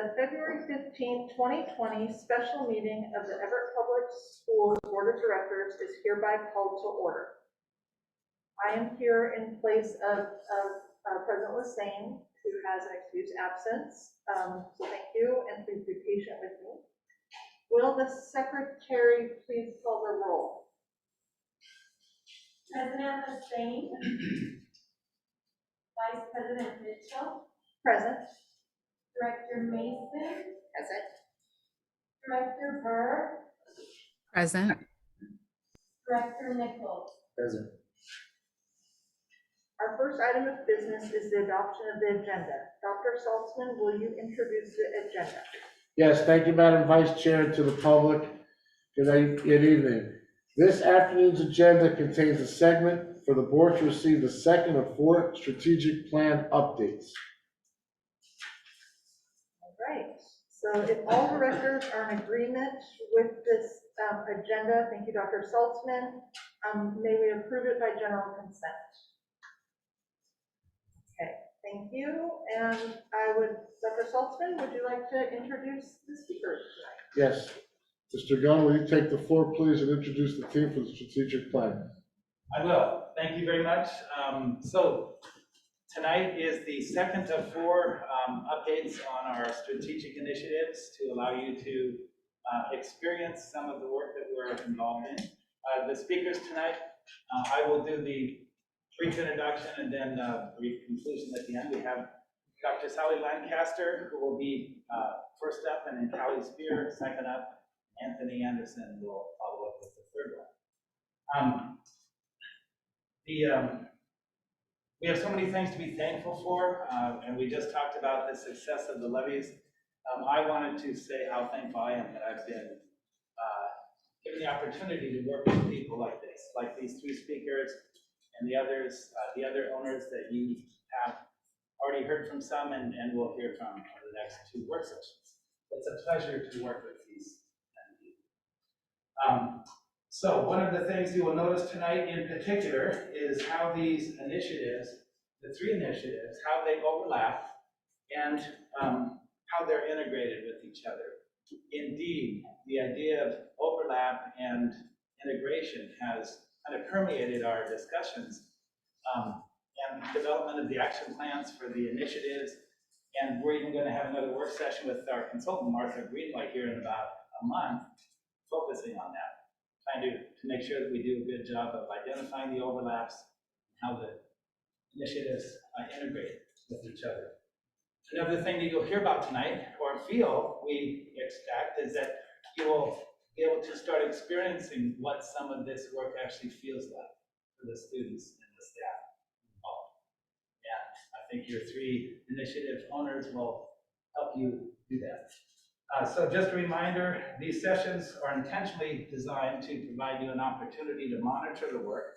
The February 15th, 2020 special meeting of the Everett Public Schools Board of Directors is hereby called to order. I am here in place of President Lassane, who has an excused absence. So thank you, and please be patient with me. Will the secretary please call the roll? President Lassane. Vice President Mitchell. Present. Director Mason. Present. Director Burr. Present. Director Nichols. Present. Our first item of business is the adoption of the agenda. Dr. Saltzman, will you introduce the agenda? Yes, thank you, Madam Vice Chair, to the public. Good evening. This afternoon's agenda contains a segment for the board to receive the second of 4 strategic plan updates. All right. So if all directors are in agreement with this agenda, thank you, Dr. Saltzman. May we approve it by general consent? Okay, thank you. And Dr. Saltzman, would you like to introduce the speakers tonight? Yes. Mr. Gunn, will you take the floor, please, and introduce the team for the strategic plan? I will. Thank you very much. So tonight is the second of 4 updates on our strategic initiatives to allow you to experience some of the work that we're involved in. The speakers tonight, I will do the brief introduction and then brief conclusion at the end. We have Dr. Sally Lancaster, who will be first up, and then Callie Spear second up. Anthony Anderson will follow up with the third one. We have so many things to be thankful for, and we just talked about the success of the levies. I wanted to say how thankful I am that I've been given the opportunity to work with people like this, like these 3 speakers and the others, the other owners that you have already heard from some and will hear from over the next 2 work sessions. It's a pleasure to work with these people. So one of the things you will notice tonight in particular is how these initiatives, the 3 initiatives, how they overlap and how they're integrated with each other. Indeed, the idea of overlap and integration has kind of permeated our discussions and development of the action plans for the initiatives. And we're even going to have another work session with our consultant, Martha Greenway, here in about a month, focusing on that, trying to make sure that we do a good job of identifying the overlaps, how the initiatives integrate with each other. Another thing that you'll hear about tonight, or feel we expect, is that you will be able to start experiencing what some of this work actually feels like for the students and the staff involved. And I think your 3 initiative owners will help you do that. So just a reminder, these sessions are intentionally designed to provide you an opportunity to monitor the work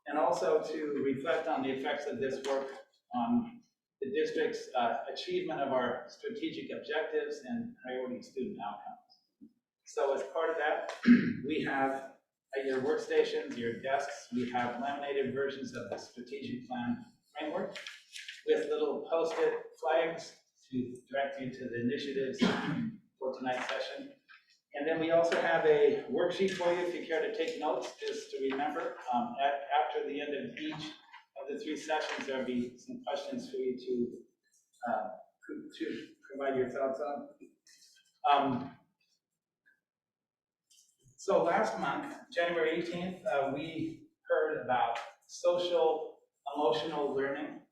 and also to reflect on the effects of this work on the district's achievement of our strategic objectives and priority student outcomes. So as part of that, we have at your workstations, your desks, we have laminated versions of the strategic plan framework with little post-it flags to direct you to the initiatives for tonight's session. And then we also have a worksheet for you if you care to take notes, just to remember. After the end of each of the 3 sessions, there'll be some questions for you to provide your thoughts on. So last month, January 18th, we heard about social emotional learning,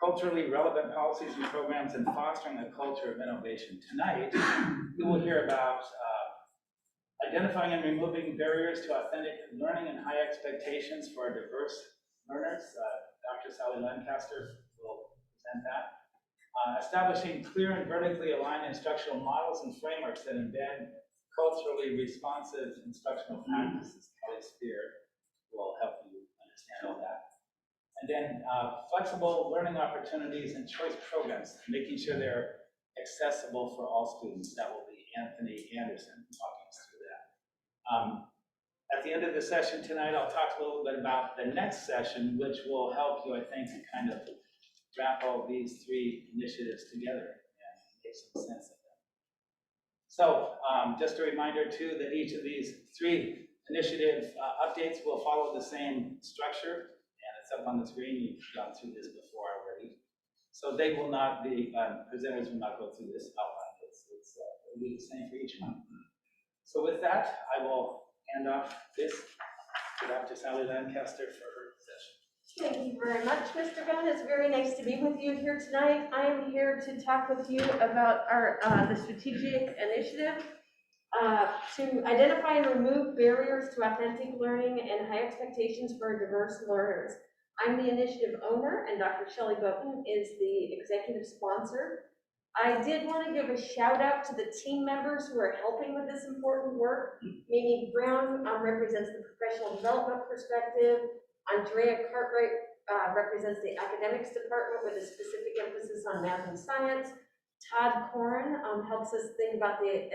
culturally relevant policies and programs, and fostering a culture of innovation. Tonight, we will hear about identifying and removing barriers to authentic learning and high expectations for our diverse learners. Dr. Sally Lancaster will present that. Establishing clear and vertically aligned instructional models and frameworks that embed culturally responsive instructional practices. Kelly Spear will help you understand all that. And then flexible learning opportunities and choice programs, making sure they're accessible for all students. That will be Anthony Anderson talking us through that. At the end of the session tonight, I'll talk a little bit about the next session, which will help you, I think, to kind of wrap all these 3 initiatives together and some sense of them. So just a reminder too that each of these 3 initiative updates will follow the same structure, and it's up on the screen. You've gone through this before already. So they will not be, presenters will not go through this outline. It'll be the same for each one. So with that, I will hand off this to Dr. Sally Lancaster for her session. Thank you very much, Mr. Gunn. It's very nice to be with you here tonight. I am here to talk with you about our the strategic initiative to identify and remove barriers to authentic learning and high expectations for diverse learners. I'm the initiative owner, and Dr. Shelley Bowden is the executive sponsor. I did want to give a shout out to the team members who are helping with this important work. Mimi Brown represents the professional development perspective. Andrea Cartwright represents the academics department with a specific emphasis on math and science. Todd Corrin helps us think about the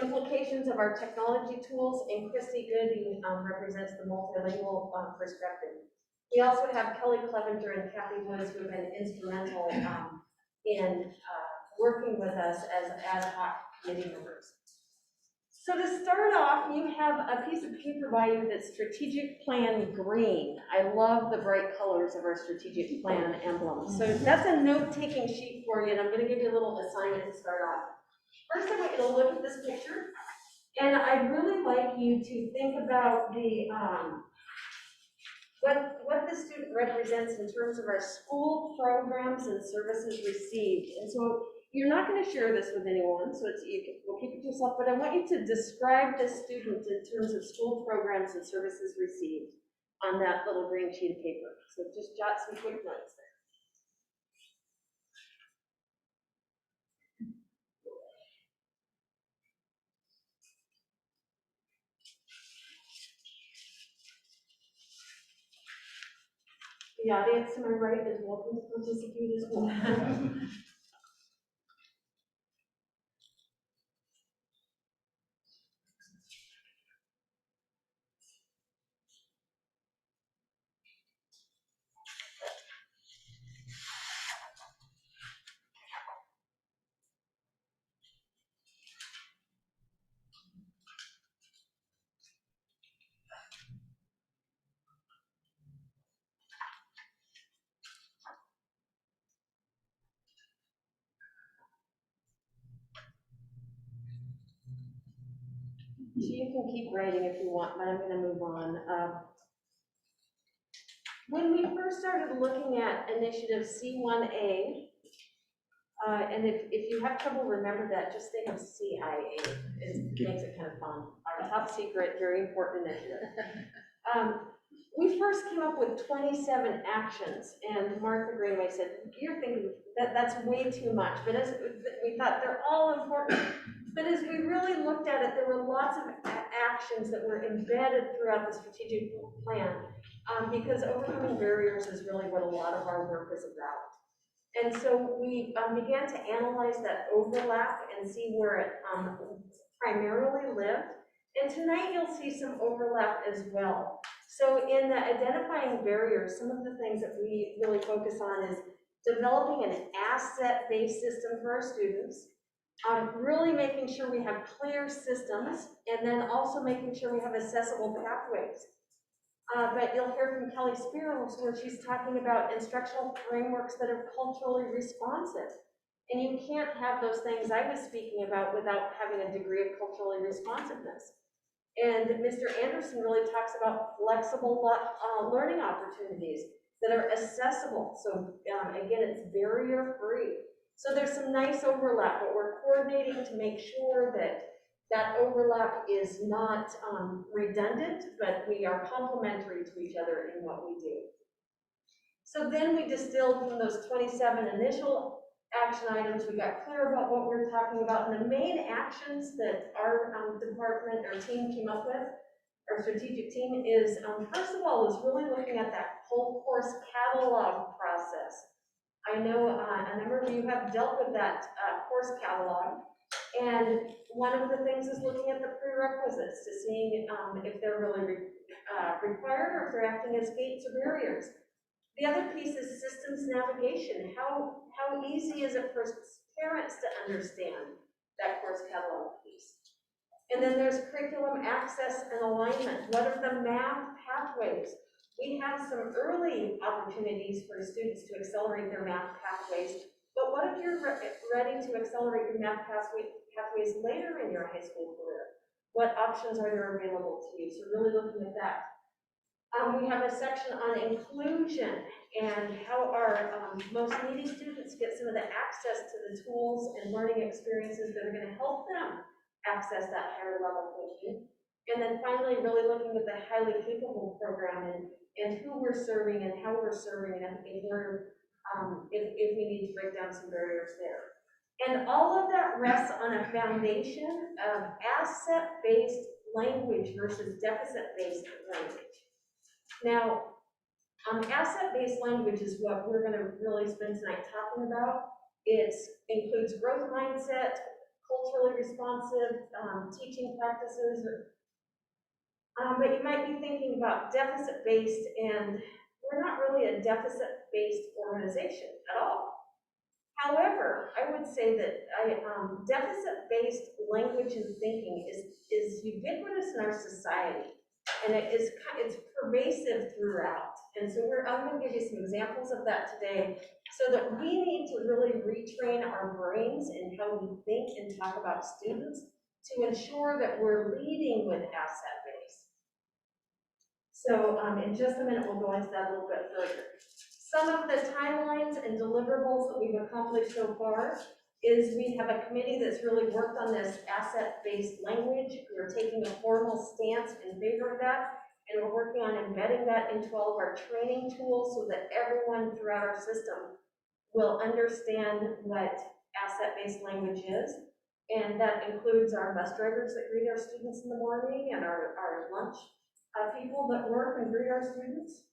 implications of our technology tools, and Christy Goody represents the multilingual perspective. We also have Kelly Clevenger and Kathy Woods, who have been instrumental in working with us as ad hoc committee members. So to start off, you have a piece of paper by you that's strategic plan green. I love the bright colors of our strategic plan emblem. So that's a note-taking sheet for you, and I'm going to give you a little assignment to start off. First, I want you to look at this picture, and I'd really like you to think about the what the student represents in terms of our school programs and services received. And so you're not going to share this with anyone, so we'll keep it to yourself, but I want you to describe the student in terms of school programs and services received on that little green sheet of paper. So just jot some quick notes there. The audience to my right is welcome to participate as well. So you can keep writing if you want, but I'm going to move on. When we first started looking at initiative C1A, and if you have trouble remember that, just think of CIA. It makes it kind of fun. Our top secret, very important initiative. We first came up with 27 actions, and Martha Greenway said, "You're thinking that's way too much." But as we thought, they're all important. But as we really looked at it, there were lots of actions that were embedded throughout the strategic plan, because overcoming barriers is really what a lot of our work is about. And so we began to analyze that overlap and see where it primarily lived. And tonight you'll see some overlap as well. So in the identifying barriers, some of the things that we really focus on is developing an asset-based system for our students, really making sure we have clear systems, and then also making sure we have accessible pathways. But you'll hear from Kelly Spears where she's talking about instructional frameworks that are culturally responsive. And you can't have those things I was speaking about without having a degree of culturally responsiveness. And Mr. Anderson really talks about flexible learning opportunities that are accessible. So again, it's barrier-free. So there's some nice overlap, but we're coordinating to make sure that that overlap is not redundant, but we are complementary to each other in what we do. So then we distilled from those 27 initial action items, we got clear about what we were talking about, and the main actions that our department, our team came up with, our strategic team, is first of all, is really looking at that whole course catalog process. I know a number of you have dealt with that course catalog, and one of the things is looking at the prerequisites to seeing if they're really required or if they're acting as gates or barriers. The other piece is systems navigation. How easy is it for parents to understand that course catalog piece. And then there's curriculum access and alignment. What are the math pathways? We have some early opportunities for students to accelerate their math pathways, but what if you're ready to accelerate your math pathways later in your high school career? What options are there available to you? So really looking at that. We have a section on inclusion and how our most needy students get some of the access to the tools and learning experiences that are going to help them access that higher level thinking. And then finally, really looking at the highly capable program and who we're serving and how we're serving and if we need to break down some barriers there. And all of that rests on a foundation of asset-based language versus deficit-based language. Now, asset-based language is what we're going to really spend tonight talking about. It includes growth mindset, culturally responsive teaching practices. But you might be thinking about deficit-based, and we're not really a deficit-based organization at all. However, I would say that deficit-based language and thinking is ubiquitous in our society, and it's pervasive throughout. And so I'm going to give you some examples of that today, so that we need to really retrain our brains in how we think and talk about students to ensure that we're leading with asset-based. So in just a minute, we'll go into that a little bit further. Some of the timelines and deliverables that we've accomplished so far is we have a committee that's really worked on this asset-based language. We're taking a formal stance in favor of that, and we're working on embedding that into all of our training tools so that everyone throughout our system will understand what asset-based language is. And that includes our bus drivers that greet our students in the morning and our lunch people that work and greet our students.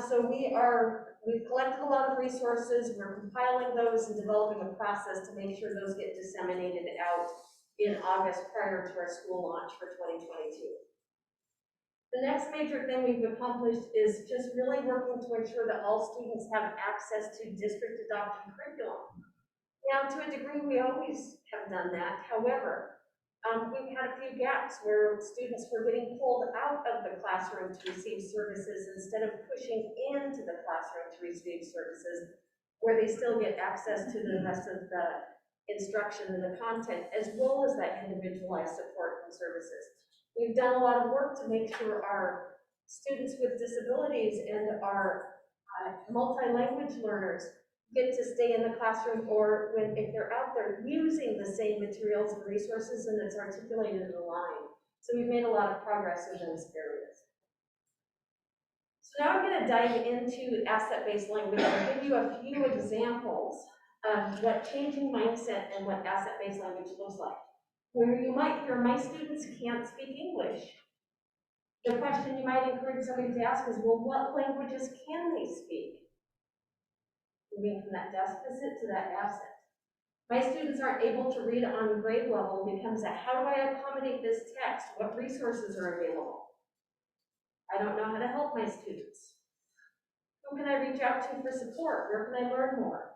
So we've collected a lot of resources, we're compiling those and developing a process to make sure those get disseminated out in August prior to our school launch for 2022. The next major thing we've accomplished is just really working to ensure that all students have access to district adopted curriculum. Now, to a degree, we always have done that. However, we've had a few gaps where students were getting pulled out of the classroom to receive services instead of pushing into the classroom to receive services, where they still get access to the rest of the instruction and the content, as well as that individualized support and services. We've done a lot of work to make sure our students with disabilities and our multi-language learners get to stay in the classroom, or if they're out there using the same materials and resources and it's articulated in the line. So we've made a lot of progress in those areas. So now I'm going to dive into asset-based language and give you a few examples of what changing mindset and what asset-based language looks like. Where you might hear, my students can't speak English. The question you might encourage somebody to ask is, well, what languages can they speak? Moving from that deficit to that asset. My students aren't able to read on grade level becomes a, how do I accommodate this text? What resources are available? I don't know how to help my students. Who can I reach out to for support? Where can I learn more?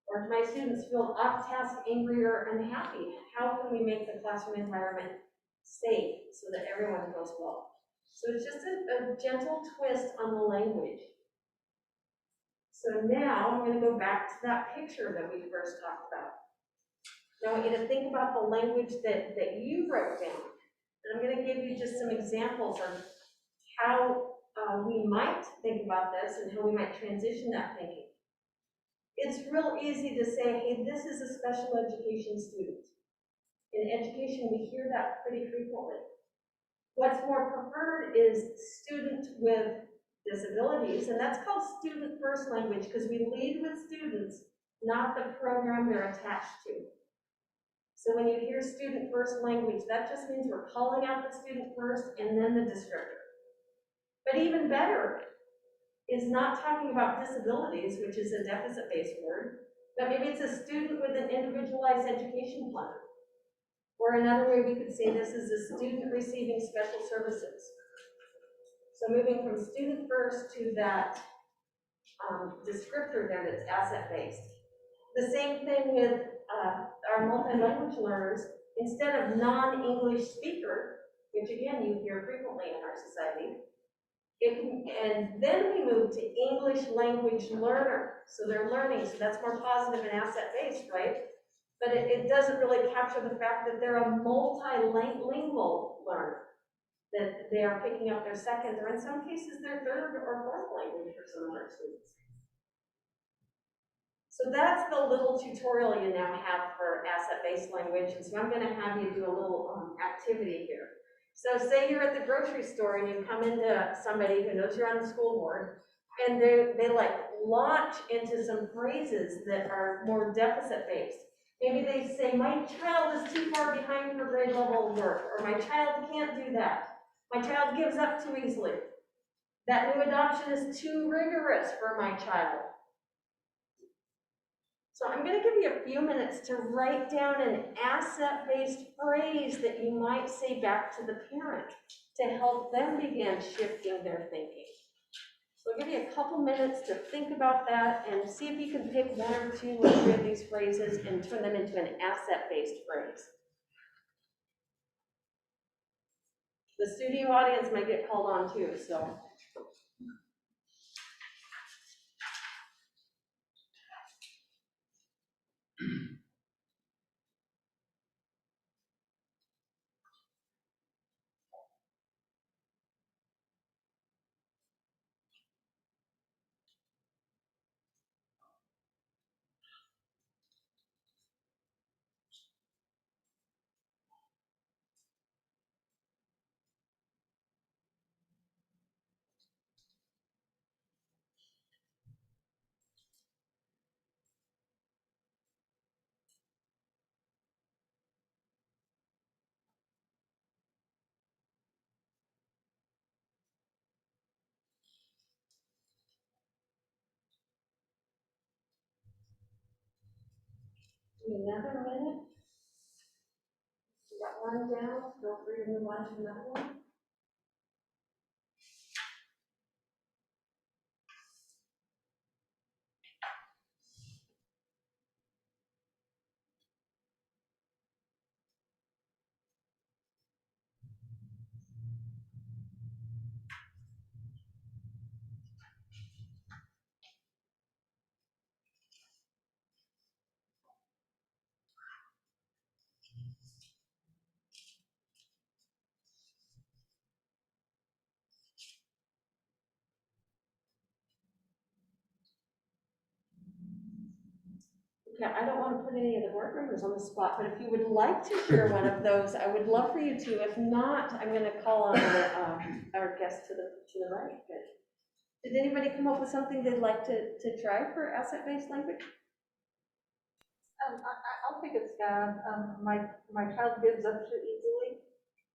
Or do my students feel off task, angry, or unhappy? How can we make the classroom environment safe so that everyone goes well? So it's just a gentle twist on the language. So now I'm going to go back to that picture that we first talked about. Now I want you to think about the language that you wrote down. And I'm going to give you just some examples of how we might think about this and how we might transition that thinking. It's real easy to say, hey, this is a special education student. In education, we hear that pretty frequently. What's more preferred is student with disabilities, and that's called student first language because we lead with students, not the program they're attached to. So when you hear student first language, that just means we're calling out the student first and then the descriptor. But even better is not talking about disabilities, which is a deficit-based word, but maybe it's a student with an individualized education plan. Or another way we could say this is a student receiving special services. So moving from student first to that descriptor there that's asset-based. The same thing with our multi-language learners. Instead of non-English speaker, which again you hear frequently in our society, and then we move to English language learner. So they're learning, so that's more positive and asset-based, right? But it doesn't really capture the fact that they're a multilingual learner, that they are picking up their second, or in some cases, their third or fourth language for some of our students. So that's the little tutorial you now have for asset-based language, and so I'm gonna have you do a little activity here. So say you're at the grocery store and you come into somebody who knows you're on the school board, and they like launch into some phrases that are more deficit-based. Maybe they say, my child is too far behind for grade level work, or my child can't do that. My child gives up too easily. That new adoption is too rigorous for my child. So I'm going to give you a few minutes to write down an asset-based phrase that you might say back to the parent to help them begin shifting their thinking. So I'll give you a couple minutes to think about that and see if you can pick one or two or three of these phrases and turn them into an asset-based phrase. The studio audience might get called on too, so. Another minute. You got one down, feel free to move on to another one. Okay, I don't want to put any of the board members on the spot, but if you would like to share one of those, I would love for you to. If not, I'm going to call on our guest to the right. Good. Did anybody come up with something they'd like to try for asset-based language? I'll take a stab. My child gives up too easily.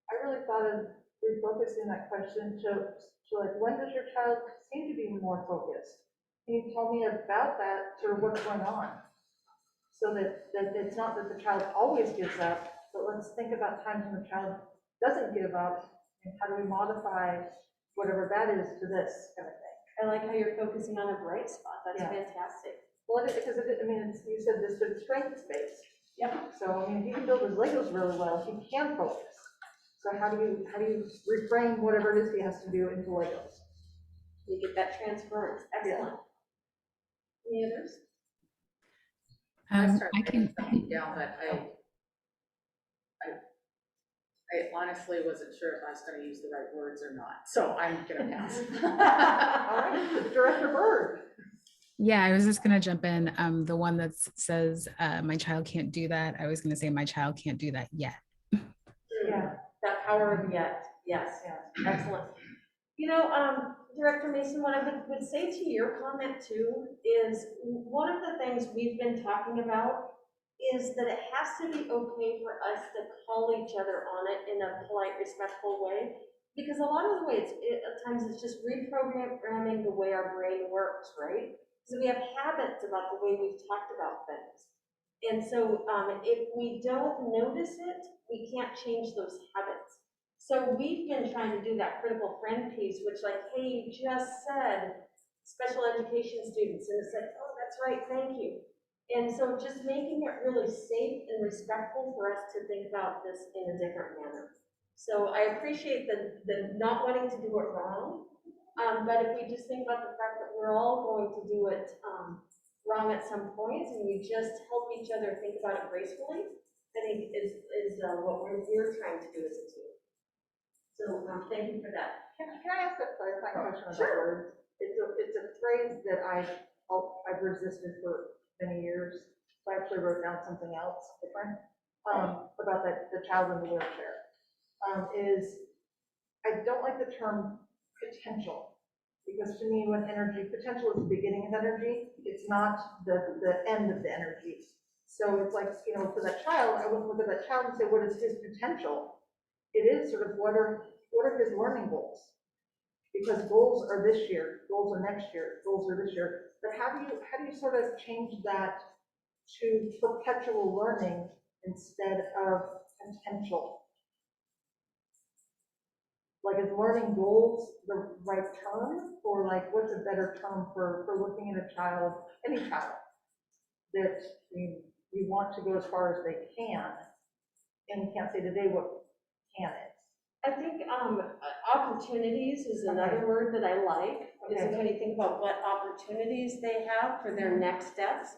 I really thought of refocusing that question to like, when does your child seem to be more focused? Can you tell me about that, sort of what's going on? So that it's not that the child always gives up, but let's think about times when the child doesn't give up, and how do we modify whatever that is to this kind of thing. I like how you're focusing on a bright spot. That's fantastic. Well, because I mean, you said this is strengths-based. Yep. So, I mean, he can build his Legos really well, he can focus. So how do you reframe whatever it is he has to do into Legos? You get that transference. Excellent. Any others? I can something down, but I honestly wasn't sure if I was going to use the right words or not, so I'm going to pass. All right, Director Bird. Yeah, I was just going to jump in. The one that says, my child can't do that. I was going to say, my child can't do that yet. Yeah, that power of yet. Yes. Excellent. You know, Director Mason, what I would say to your comment too is one of the things we've been talking about is that it has to be okay for us to call each other on it in a polite, respectful way. Because a lot of the ways, at times it's just reprogramming the way our brain works, right? So we have habits about the way we've talked about things. And so if we don't notice it, we can't change those habits. So we've been trying to do that critical friend piece, which like, hey, you just said special education students, and it's like, oh, that's right, thank you. And so just making it really safe and respectful for us to think about this in a different manner. So I appreciate the not wanting to do it wrong, but if we just think about the fact that we're all going to do it wrong at some point, and we just help each other think about it gracefully, I think is what we're trying to do as a team. So thank you for that. Can I ask a clarifying question about Sure. words? It's a phrase that I've resisted for many years. So I actually wrote down something else different, about the child in the wheelchair. I don't like the term potential, because to me, when potential is the beginning of energy, it's not the end of the energy. So it's like, for that child, I wouldn't look at that child and say, what is his potential? It is sort of, what are his learning goals? Because goals are this year, goals are next year, goals are this year. But how do you sort of change that to perpetual learning instead of potential? Like, is learning goals the right term, or like, what's a better term for looking at a child, any child, that you want to go as far as they can, and you can't say today what can is? I think opportunities is another word that I like, because when you think about what opportunities they have for their next steps,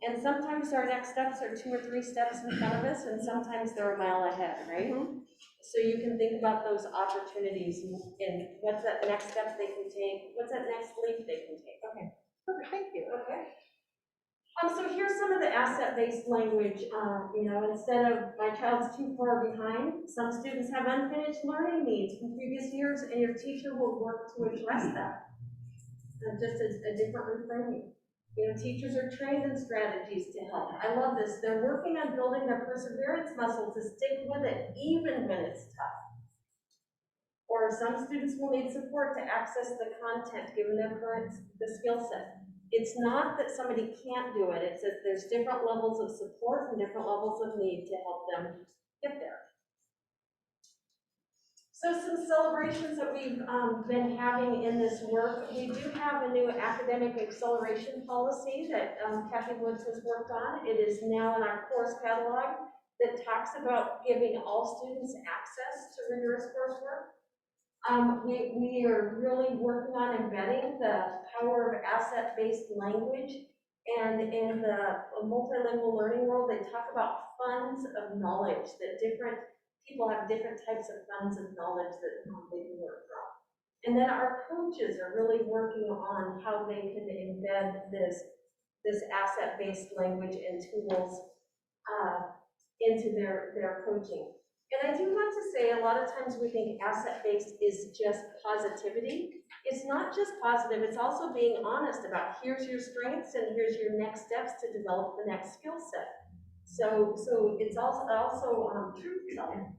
and sometimes our next steps are 2 or 3 steps in front of us, and sometimes they're a mile ahead, right? So you can think about those opportunities and what's that next step they can take, what's that next leap they can take. Okay, perfect, thank you. Okay. So here's some of the asset-based language. Instead of my child's too far behind, some students have unfinished learning needs from previous years, and your teacher will work to address that. Just a different reframing. Teachers are trained in strategies to help. I love this. They're working on building their perseverance muscle to stick with it even when it's tough. Or some students will need support to access the content given their the skill set. It's not that somebody can't do it, it's that there's different levels of support and different levels of need to help them get there. So some celebrations that we've been having in this work, we do have a new academic acceleration policy that Kathy Woods has worked on. It is now in our course catalog that talks about giving all students access to rigorous coursework. We are really working on embedding the power of asset-based language, and in the multilingual learning world, they talk about funds of knowledge, that different people have different types of funds of knowledge that they can work from. And then our coaches are really working on how they can embed this asset-based language and tools into their coaching. And I do want to say, a lot of times we think asset-based is just positivity. It's not just positive, it's also being honest about here's your strengths and here's your next steps to develop the next skill set. So it's also truth-telling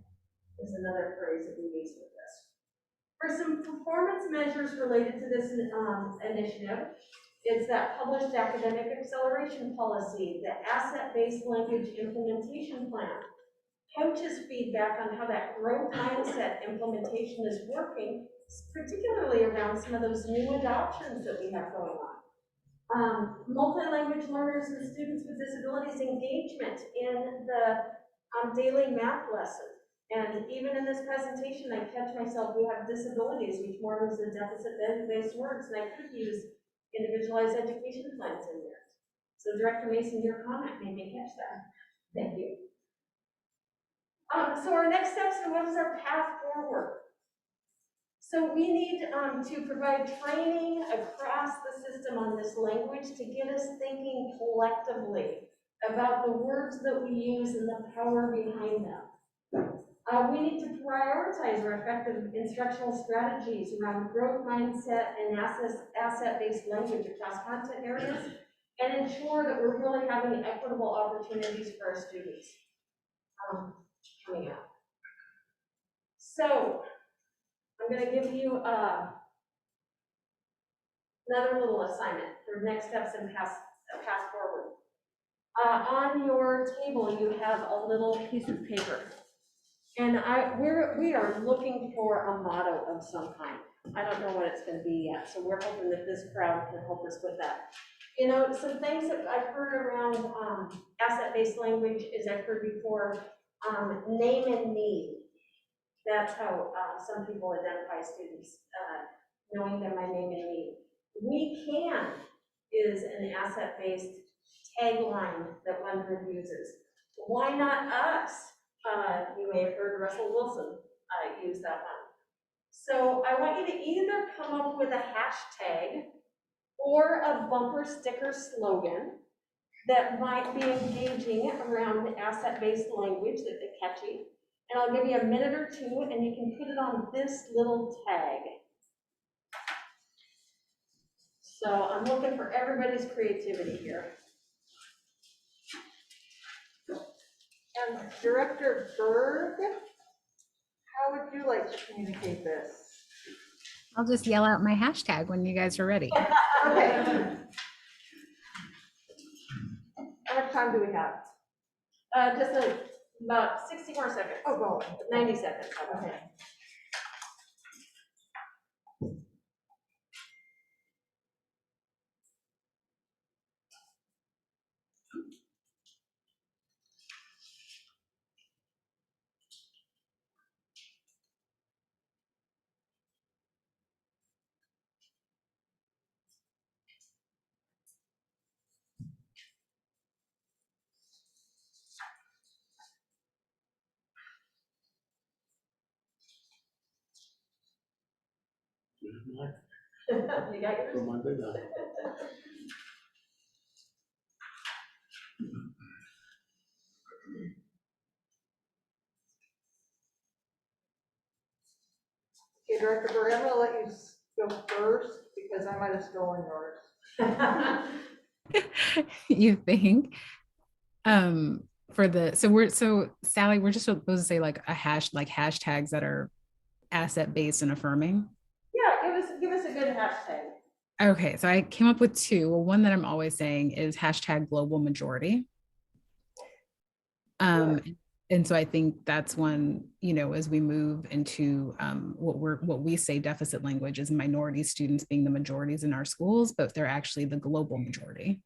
is another phrase that we use with this. For some performance measures related to this initiative, it's that published academic acceleration policy, the asset-based language implementation plan, coaches' feedback on how that growth mindset implementation is working, particularly around some of those new adoptions that we have going on. Multi-language learners and students with disabilities engagement in the daily math lesson. And even in this presentation, I catch myself, we have disabilities, which more is a deficit-based words, and I could use individualized education plans in there. So Director Mason, your comment made me catch that. Thank you. So our next steps, and what is our path forward? So we need to provide training across the system on this language to get us thinking collectively about the words that we use and the power behind them. We need to prioritize our effective instructional strategies around growth mindset and asset-based language across content areas, and ensure that we're really having equitable opportunities for our students coming out. So I'm going to give you another little assignment for next steps and path forward. On your table, you have a little piece of paper. And we are looking for a motto of some kind. I don't know what it's going to be yet, so we're hoping that this crowd can help us with that. You know, some things that I've heard around asset-based language is I've heard before, name and need. That's how some people identify students, knowing them by name and need. We can is an asset-based tagline that one group uses. Why not us? You may have heard Russell Wilson use that one. So I want you to either come up with a hashtag or a bumper sticker slogan that might be engaging around the asset-based language that is catchy. And I'll give you a minute or two, and you can put it on this little tag. So I'm looking for everybody's creativity here. And Director Berg, how would you like to communicate this? I'll just yell out my hashtag when you guys are ready. Okay. How much time do we have? Just about 60 more seconds. Oh, go. 90 seconds. Okay. You got yours? For Monday now. Okay, Director Berg, I'm gonna let you go first because I might have stolen yours. You think? So Sally, we're just supposed to say like hashtags that are asset based and affirming. Yeah, give us a good hashtag. Okay, so I came up with two. Well, one that I'm always saying is hashtag global majority. And so I think that's one, as we move into what we say deficit language is minority students being the majorities in our schools, but they're actually the global majority.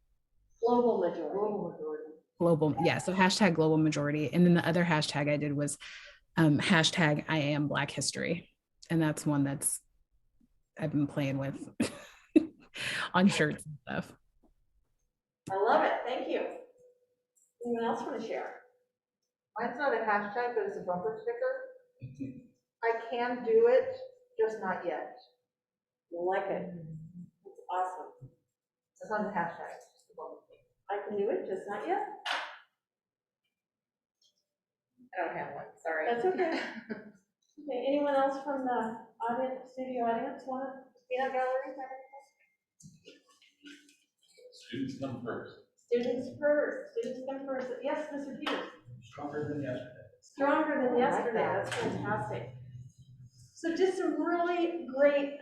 Global majority. Global, yeah. So hashtag global majority. And then the other hashtag I did was hashtag I am Black history. And that's one I've been playing with on shirts and stuff. I love it. Thank you. Anyone else want to share? Mine's not a hashtag, but it's a bumper sticker. I can do it, just not yet. Like it. It's awesome. It's not a hashtag, it's just a bumper sticker. I can do it, just not yet. I don't have one, sorry. That's okay. Okay, anyone else from the studio audience want to peanut gallery? Students come first. Students first. Students come first. Yes, Mr. Peters. Stronger than yesterday. Stronger than I like yesterday. that. That's fantastic. So just some really great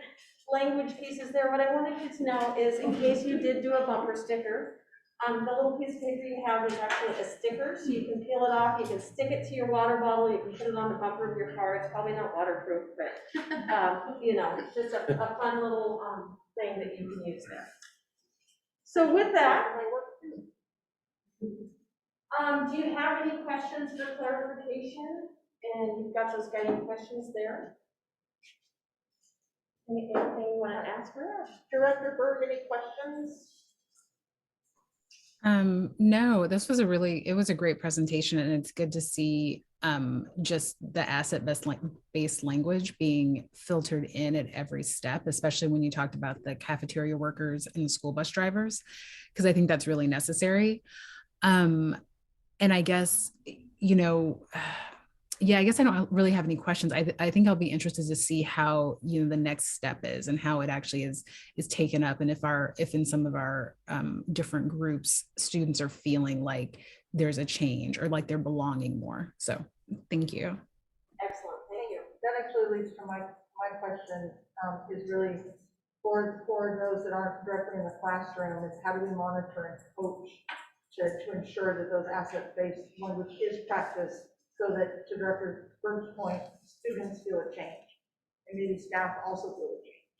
language pieces there. What I wanted you to know is, in case you did do a bumper sticker, the little piece of paper you have is actually a sticker, so you can peel it off, you can stick it to your water bottle, you can put it on the bumper of your car. It's probably not waterproof, but it's just a fun little thing that you can use there. So with that, do you have any questions for clarification? And you've got those guiding questions there. Anything you want to ask her? Director Berg, any questions? No, this was it was a great presentation, and it's good to see just the asset-based language being filtered in at every step, especially when you talked about the cafeteria workers and the school bus drivers, because I think that's really necessary. And I guess, I guess I don't really have any questions. I think I'll be interested to see how, the next step is and how it actually is taken up. And if in some of our different groups, students are feeling like there's a change or like they're belonging more. So thank you. Excellent, thank you. That actually leads to my question, is really for those that aren't directly in the classroom, is how do we monitor and coach to ensure that those asset-based language is practiced, so that, to Director Berg's point, students feel a change, and maybe staff also feel a change.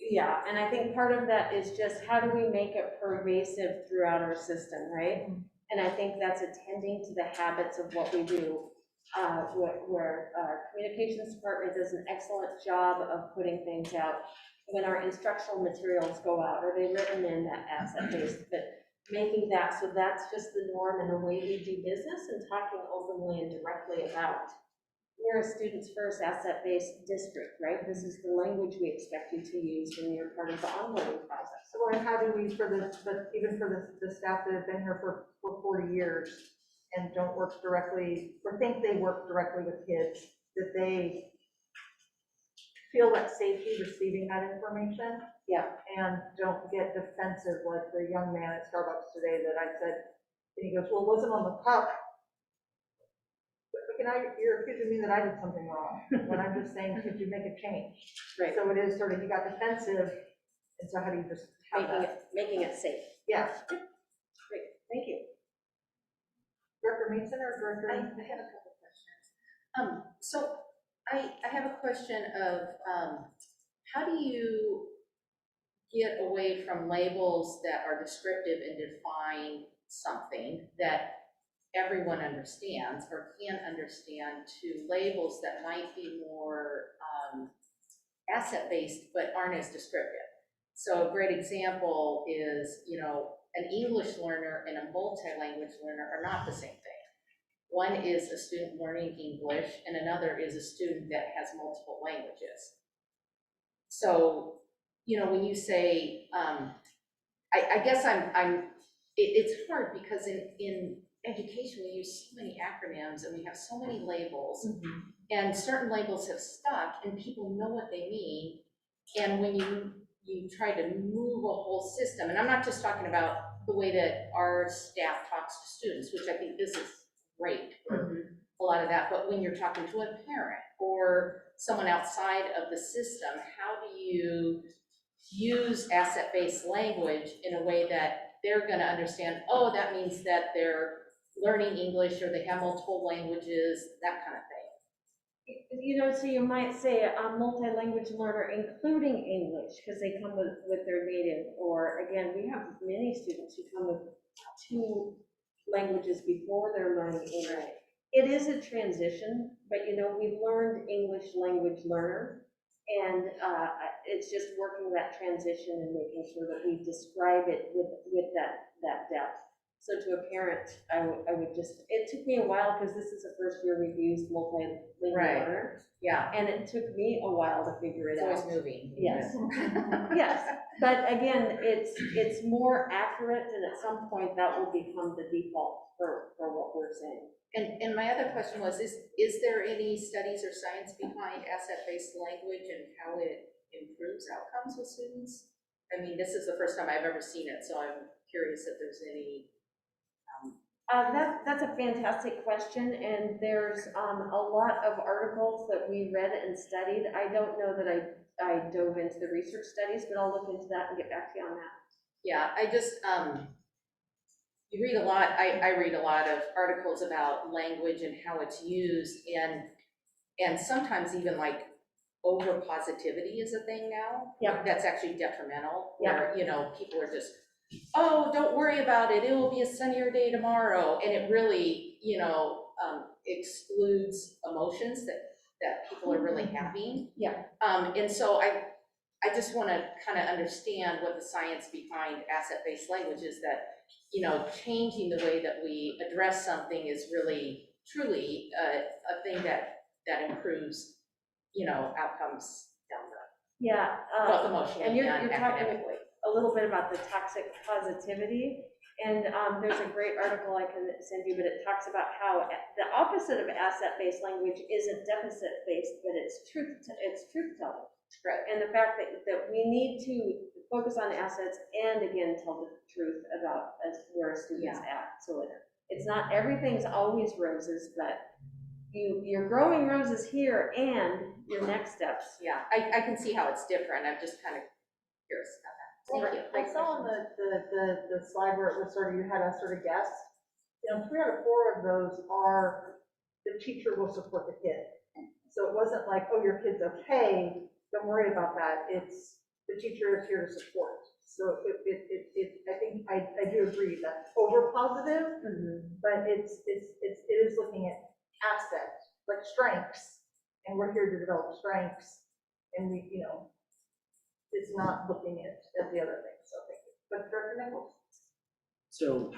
Yeah, and I think part of that is just how do we make it pervasive throughout our system, right? And I think that's attending to the habits of what we do, where our communications department does an excellent job of putting things out. When our instructional materials go out, are they written in that asset-based, but making that, so that's just the norm and the way we do business and talking openly and directly about. We're a students first asset-based district, right? This is the language we expect you to use when you're part of the onboarding process. So then how do we, even for the staff that have been here for 40 years and don't work directly, or think they work directly with kids, that they feel that safety receiving that information? Yeah. And don't get defensive like the young man at Starbucks today that I said, and he goes, well, it wasn't on the cup. But you're accusing me that I did something wrong, when I'm just saying, could you make a change? Right. So it is sort of, you got defensive, and so how do you just have that? Making it safe. Yeah. Great, thank you. Director Mason or I Director? have a couple questions. So I have a question of, how do you get away from labels that are descriptive and define something that everyone understands or can understand, to labels that might be more asset-based but aren't as descriptive? So a great example is, an English learner and a multi-language learner are not the same thing. One is a student learning English and another is a student that has multiple languages. So, when you say, I guess it's hard because in education, we use so many acronyms and we have so many labels, and certain labels have stuck and people know what they mean. And when you try to move a whole system, and I'm not just talking about the way that our staff talks to students, which I think this is great for a lot of that, but when you're talking to a parent or someone outside of the system, how do you use asset-based language in a way that they're going to understand, oh, that means that they're learning English or they have multiple languages, that kind of thing. So you might say a multi-language learner, including English, because they come with their native, or again, we have many students who come with 2 languages before they're learning English. It is a transition, but we've learned English language learner, and it's just working that transition and making sure that we describe it with that depth. So to a parent, I would just, it took me a while because this is the first year we've used multilingual learner. Yeah. And it took me a while to figure it out. It's always moving. Yes. Yes, but again, it's more accurate, and at some point that will become the default for what we're saying. And my other question was, is there any studies or science behind asset-based language and how it improves outcomes with students? I mean, this is the first time I've ever seen it, so I'm curious if there's any. That's a fantastic question, and there's a lot of articles that we read and studied. I don't know that I dove into the research studies, but I'll look into that and get back to you on that. Yeah, I just, you read a lot, I read a lot of articles about language and how it's used, and sometimes even like over positivity is a thing now. Yeah. That's actually detrimental, Yeah. where, people are just, oh, don't worry about it, it will be a sunnier day tomorrow, and it really, excludes emotions that people are really having. Yeah. And so I just want to kind of understand what the science behind asset-based language is, that, changing the way that we address something is really, truly a thing that improves, outcomes down the road, Yeah. both emotionally and you're and talking academically. a little bit about the toxic positivity, and there's a great article I can send you, but it talks about how the opposite of asset-based language isn't deficit-based, but it's truth-telling. Right. And the fact that we need to focus on assets and again tell the truth about where students at. So it's not everything's always roses, but you're growing roses here, and your next steps. Yeah, I can see how it's different. I'm just kind of curious about that. Thank you. I saw on the slide where it was sort of, you had us sort of guess, 3 out of 4 of those are the teacher will support the kid. So it wasn't like, oh, your kid's okay, don't worry about that. It's the teacher is here to support. So I think, I do agree that over positive, but it is looking at assets, like strengths, and we're here to develop strengths, and we, it's not looking at the other things, so thank you. But Director Nichols? So,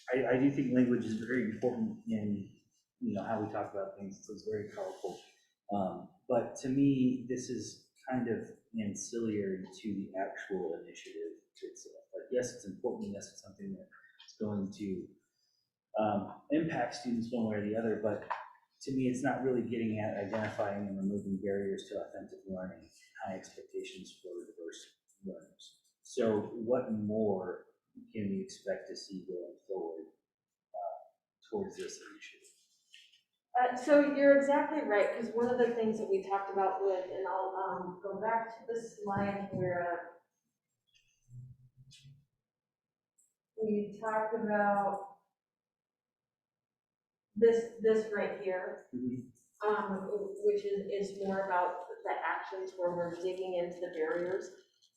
I do think language is very important in, how we talk about things, so it's very powerful. But to me, this is kind of ancillary to the actual initiative itself. Like, yes, it's important, yes, it's something that's going to impact students one way or the other, but to me, it's not really getting at identifying and removing barriers to authentic learning, high expectations for diverse learners. So what more can we expect to see going forward towards this initiative? So you're exactly right, because one of the things that we talked about with, and I'll go back to this slide where we talked about this right here, which is more about the actions where we're digging into the barriers.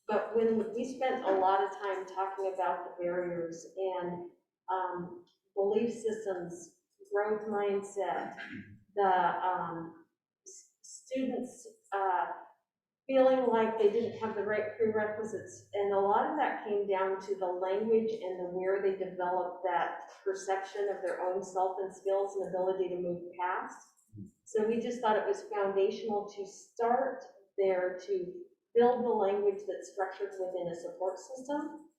But when we spent a lot of time talking about the barriers and belief systems, growth mindset, the students feeling like they didn't have the right prerequisites. And a lot of that came down to the language and where they developed that perception of their own self and skills and ability to move past. So we just thought it was foundational to start there, to build the language that's structured within a support system,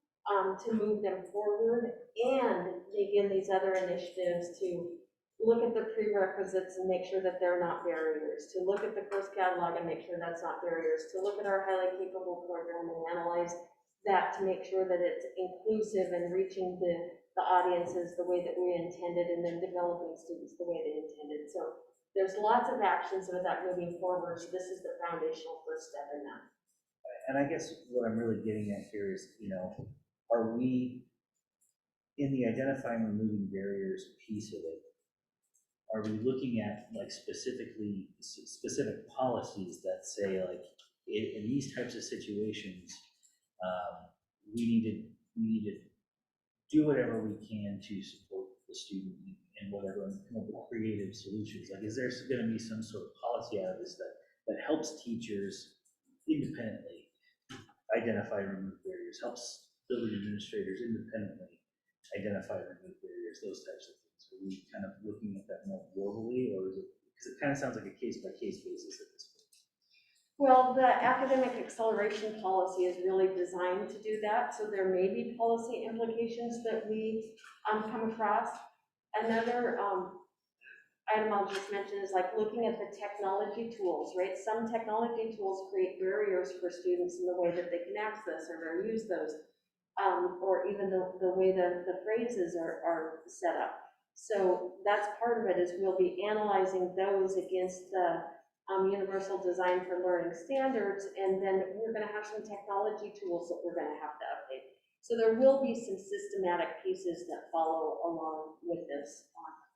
to move them forward, and begin these other initiatives to look at the prerequisites and make sure that they're not barriers, to look at the course catalog and make sure that's not barriers, to look at our highly capable program and analyze that to make sure that it's inclusive and reaching the audiences the way that we intended, and then developing students the way they intended. So there's lots of actions with that moving forward. So this is the foundational first step in that. And I guess what I'm really getting at here is, are we, in the identifying and removing barriers piece of it, are we looking at like specific policies that say, like, in these types of situations, we need to do whatever we can to support the student and whatever, and come up with creative solutions? Like, is there going to be some sort of policy out of this that helps teachers independently identify and remove barriers, helps building administrators independently identify and remove barriers, those types of things? Are we kind of looking at that more globally, or is it, because it kind of sounds like a case-by-case basis at this point? Well, the academic acceleration policy is really designed to do that, so there may be policy implications that we come across. Another item I'll just mention is like looking at the technology tools, right? Some technology tools create barriers for students in the way that they can access or use those, or even the way the phrases are set up. So that's part of it, is we'll be analyzing those against the Universal Design for Learning standards, and then we're going to have some technology tools that we're going to have to update. So there will be some systematic pieces that follow along with this.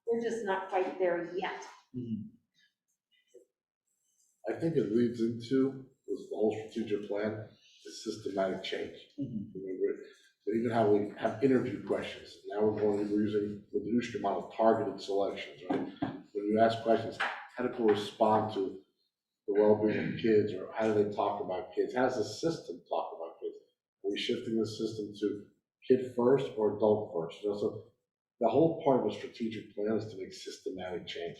We're just not quite there yet. I think it leads into the whole strategic plan, is systematic change. Even how we have interview questions. Now we're using the Newstrom model, targeted selections, right? When you ask questions, how do people respond to the well-being of kids, or how do they talk about kids? How does the system talk about kids? Are we shifting the system to kid first or adult first? So the whole part of a strategic plan is to make systematic change.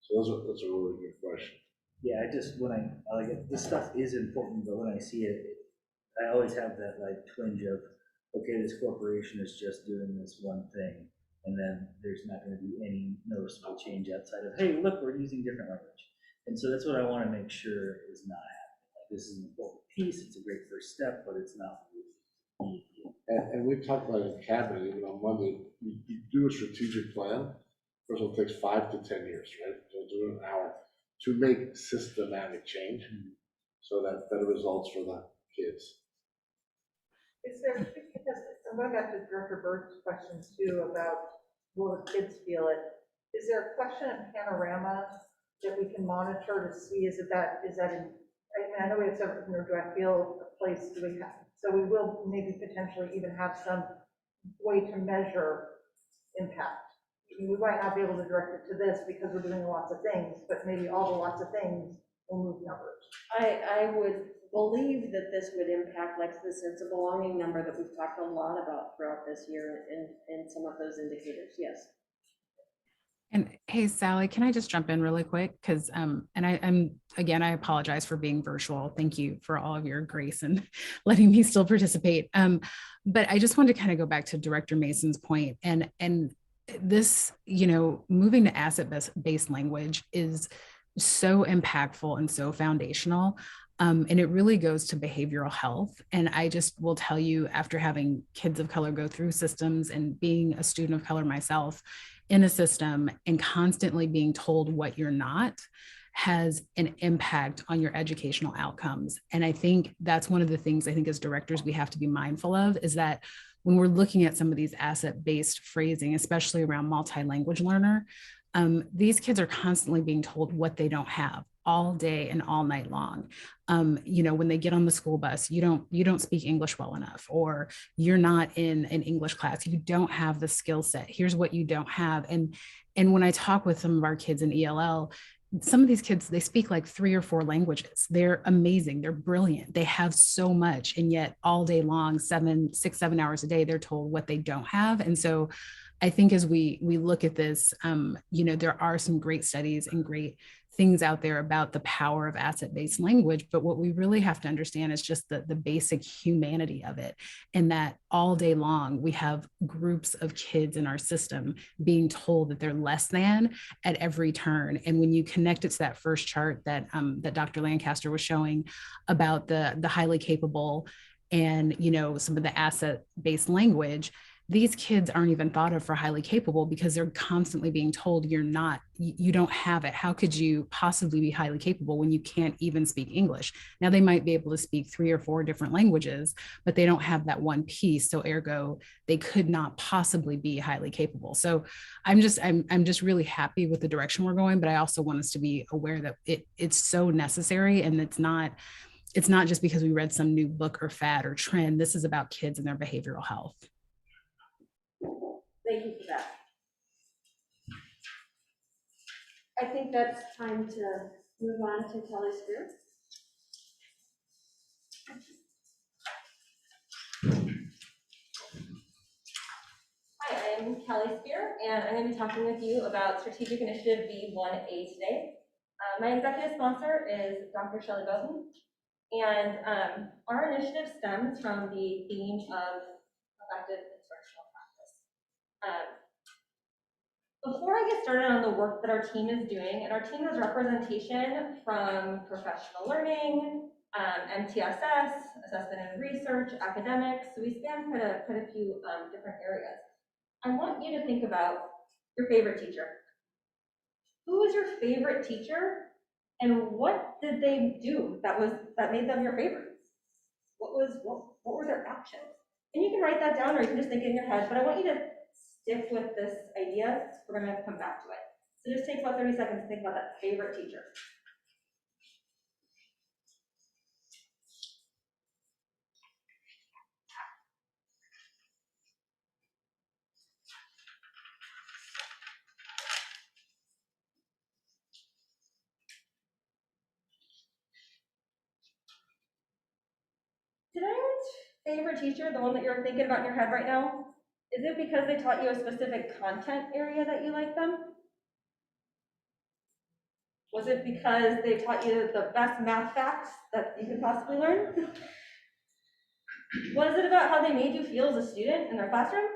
So that's a really good question. Yeah, when I like it, this stuff is important, but when I see it, I always have that like twinge of, okay, this corporation is just doing this one thing, and then there's not going to be any noticeable change outside of, hey, look, we're using different language. And so that's what I want to make sure is not happening. Like, this is an important piece, it's a great first step, but it's not. And we talked about it in cabinet, even on Monday, you do a strategic plan. First of all, it takes 5 to 10 years, right? So do it in an hour to make systematic change, so that better results for the kids. Is there, because I'm going back to Director Bird's questions too about will the kids feel it? Is there a question in Panorama that we can monitor to see, is that, I mean, I know we have several, do I feel a place, do we have, so we will maybe potentially even have some way to measure impact. I mean, we might not be able to direct it to this because we're doing lots of things, but maybe all the lots of things will move numbers. I would believe that this would impact like the sense of belonging number that we've talked a lot about throughout this year and some of those indicators, yes. And hey, Sally, can I just jump in really quick? Because, again, I apologize for being virtual. Thank you for all of your grace and letting me still participate. But I just wanted to kind of go back to Director Mason's point, and this, moving to asset-based language is so impactful and so foundational. And it really goes to behavioral health. And I just will tell you, after having kids of color go through systems and being a student of color myself in a system and constantly being told what you're not, has an impact on your educational outcomes. And I think that's one of the things I think as directors we have to be mindful of, is that when we're looking at some of these asset-based phrasing, especially around multi-language learner, these kids are constantly being told what they don't have all day and all night long. When they get on the school bus, you don't speak English well enough, or you're not in an English class, you don't have the skill set. Here's what you don't have. And when I talk with some of our kids in ELL, some of these kids, they speak like 3 or 4 languages. They're amazing. They're brilliant. They have so much. And yet all day long, 7 hours a day, they're told what they don't have. And so I think as we look at this, there are some great studies and great things out there about the power of asset-based language, but what we really have to understand is just the basic humanity of it, and that all day long we have groups of kids in our system being told that they're less than at every turn. And when you connect it to that first chart that Dr. Lancaster was showing about the highly capable and some of the asset-based language, these kids aren't even thought of for highly capable because they're constantly being told you don't have it. How could you possibly be highly capable when you can't even speak English? Now they might be able to speak 3 or 4 different languages, but they don't have that one piece. So ergo, they could not possibly be highly capable. So I'm just really happy with the direction we're going, but I also want us to be aware that it's so necessary, and it's not just because we read some new book or fad or trend. This is about kids and their behavioral health. Thank you for that. I think that's time to move on to Kelly Spear. Hi, I'm Kelly Spear, and I'm going to be talking with you about Strategic Initiative V1A today. My executive sponsor is Dr. Shelley Bowden, and our initiative stems from the theme of effective instructional practice. Before I get started on the work that our team is doing, and our team has representation from professional learning, MTSS, assessment and research, academics, so we span quite a few different areas. I want you to think about your favorite teacher. Who is your favorite teacher, and what did they do that made them your favorite? What were their actions? And you can write that down, or you can just think it in your head, but I want you to stick with this idea. We're going to come back to it. So just take about 30 seconds to think about that favorite teacher. Did anyone's favorite teacher, the one that you're thinking about in your head right now, is it because they taught you a specific content area that you like them? Was it because they taught you the best math facts that you could possibly learn? Was it about how they made you feel as a student in their classroom?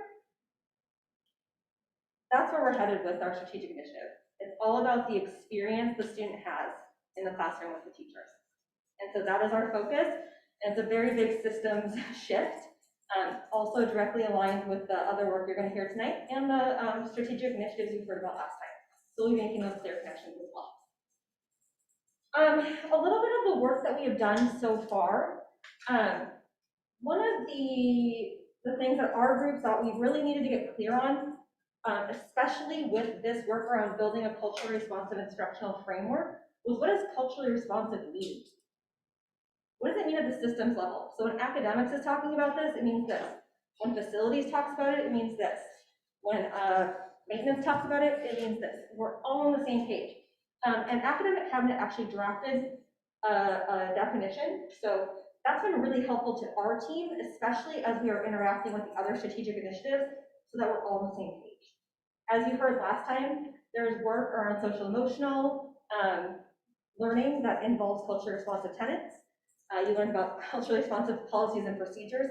That's where we're headed with our strategic initiative. It's all about the experience the student has in the classroom with the teachers. And so that is our focus. And it's a very big systems shift, also directly aligned with the other work you're going to hear tonight and the strategic initiatives you heard about last time. So we'll be making those clear connections as well. A little bit of the work that we have done so far. One of the things that our group thought we really needed to get clear on especially with this work around building a culturally responsive instructional framework, was what does culturally responsive mean? What does it mean at the systems level? So when academics is talking about this, it means this. When facilities talks about it, it means this. When maintenance talks about it, it means this. We're all on the same page. And academic cabinet actually drafted a definition. So that's been really helpful to our team, especially as we are interacting with the other strategic initiatives, so that we're all on the same page. As you heard last time, there's work around social emotional learning that involves culturally responsive tenets. You learned about culturally responsive policies and procedures.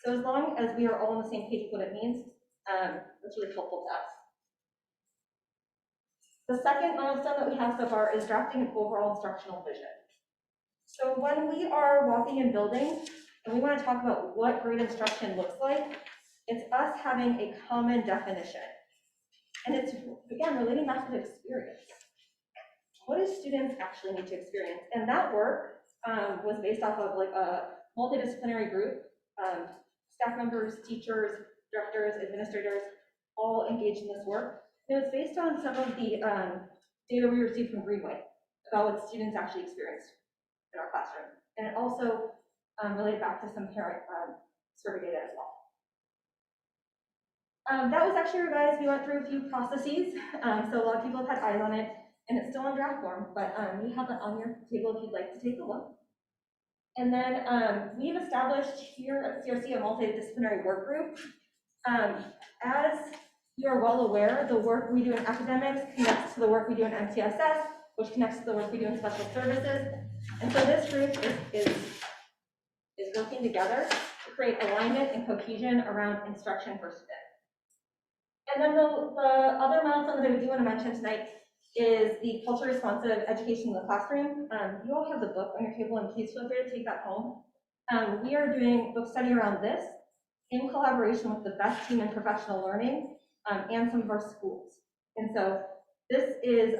So as long as we are all on the same page with what it means, it's really helpful to us. The second milestone that we have so far is drafting an overall instructional vision. So when we are walking and building, and we want to talk about what great instruction looks like, it's us having a common definition. And it's, again, relating back to the experience. What do students actually need to experience? And that work was based off of like a multidisciplinary group, staff members, teachers, directors, administrators, all engaged in this work. It was based on some of the data we received from Greenway about what students actually experienced in our classroom. And it also related back to some parent survey data as well. That was actually revised. We went through a few processes. So a lot of people have had eyes on it, and it's still in draft form, but we have it on your table if you'd like to take a look. And then we've established here at CRC a multidisciplinary work group. As you are well aware, the work we do in academics connects to the work we do in MTSS, which connects to the work we do in special services. And so this group is working together to create alignment and cohesion around instruction for students. And then the other milestone that I do want to mention tonight is the culturally responsive education in the classroom. You all have the book on your table, and please feel free to take that home. We are doing book study around this in collaboration with the best team in professional learning and some of our schools. And so this is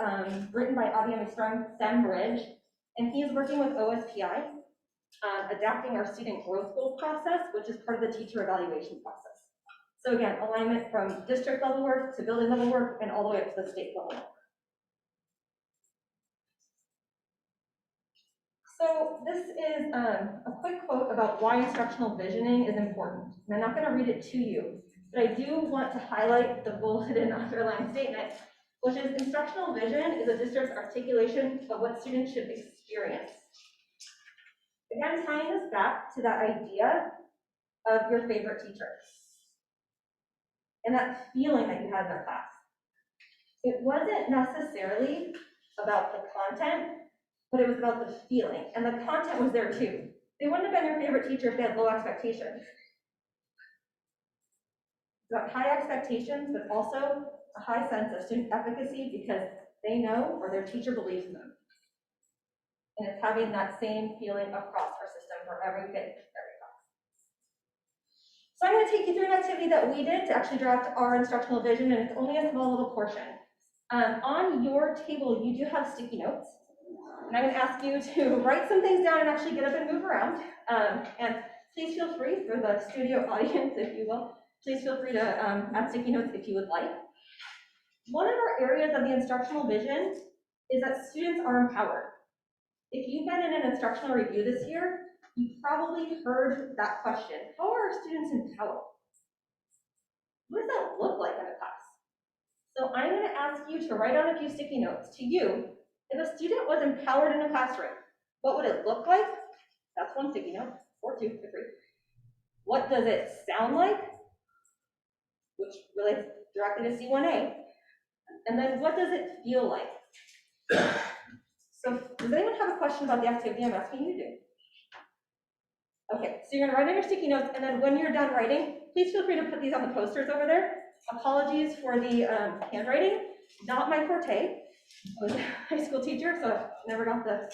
written by Abiyami Stembridge, and he is working with OSPI, adapting our student growth goal process, which is part of the teacher evaluation process. So again, alignment from district level work to building level work and all the way up to the state level work. So this is a quick quote about why instructional visioning is important. And I'm not going to read it to you, but I do want to highlight the bulleted and underlined statement, which is instructional vision is a district's articulation of what students should experience. Again, tying this back to that idea of your favorite teacher and that feeling that you had in their class. It wasn't necessarily about the content, but it was about the feeling, and the content was there too. They wouldn't have been your favorite teacher if they had low expectations. It's about high expectations, but also a high sense of student efficacy because they know or their teacher believes in them. And it's having that same feeling across our system for every kid, every class. So I'm going to take you through an activity that we did to actually draft our instructional vision, and it's only a small little portion. On your table, you do have sticky notes. And I'm going to ask you to write some things down and actually get up and move around. And please feel free, for the studio audience, if you will, please feel free to add sticky notes if you would like. One of our areas of the instructional vision is that students are empowered. If you've been in an instructional review this year, you probably heard that question. How are our students empowered? What does that look like in a class? So I'm going to ask you to write on a few sticky notes to you. If a student was empowered in a classroom, what would it look like? That's one sticky note, or two, if free. What does it sound like? Which relates directly to C1A. And then what does it feel like? So does anyone have a question about the activity I'm asking you to do? Okay, so you're gonna write in your sticky notes, and then when you're done writing, please feel free to put these on the posters over there. Apologies for the handwriting, not my forte. I was a high school teacher, so I never got the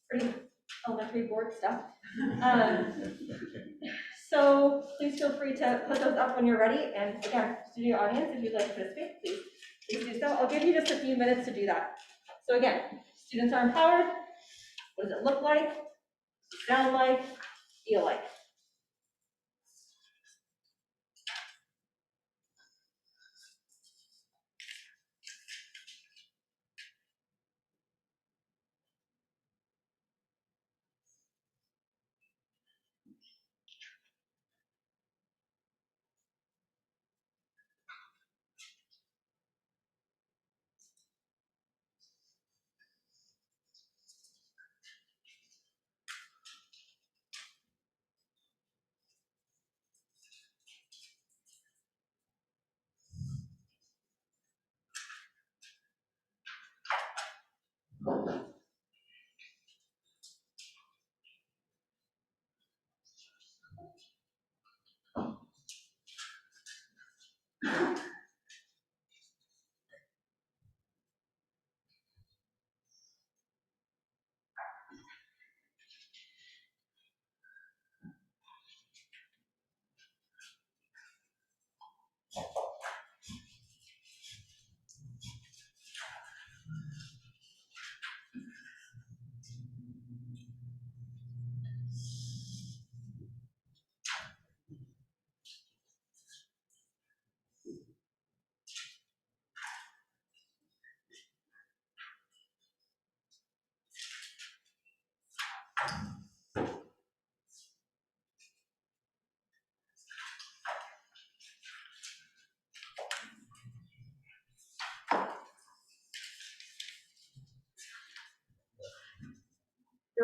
pretty elementary board stuff. So please feel free to put those up when you're ready. And again, studio audience, if you'd like to participate, please do so. I'll give you just a few minutes to do that. So again, students are empowered. What does it look like? Sound like? Feel like?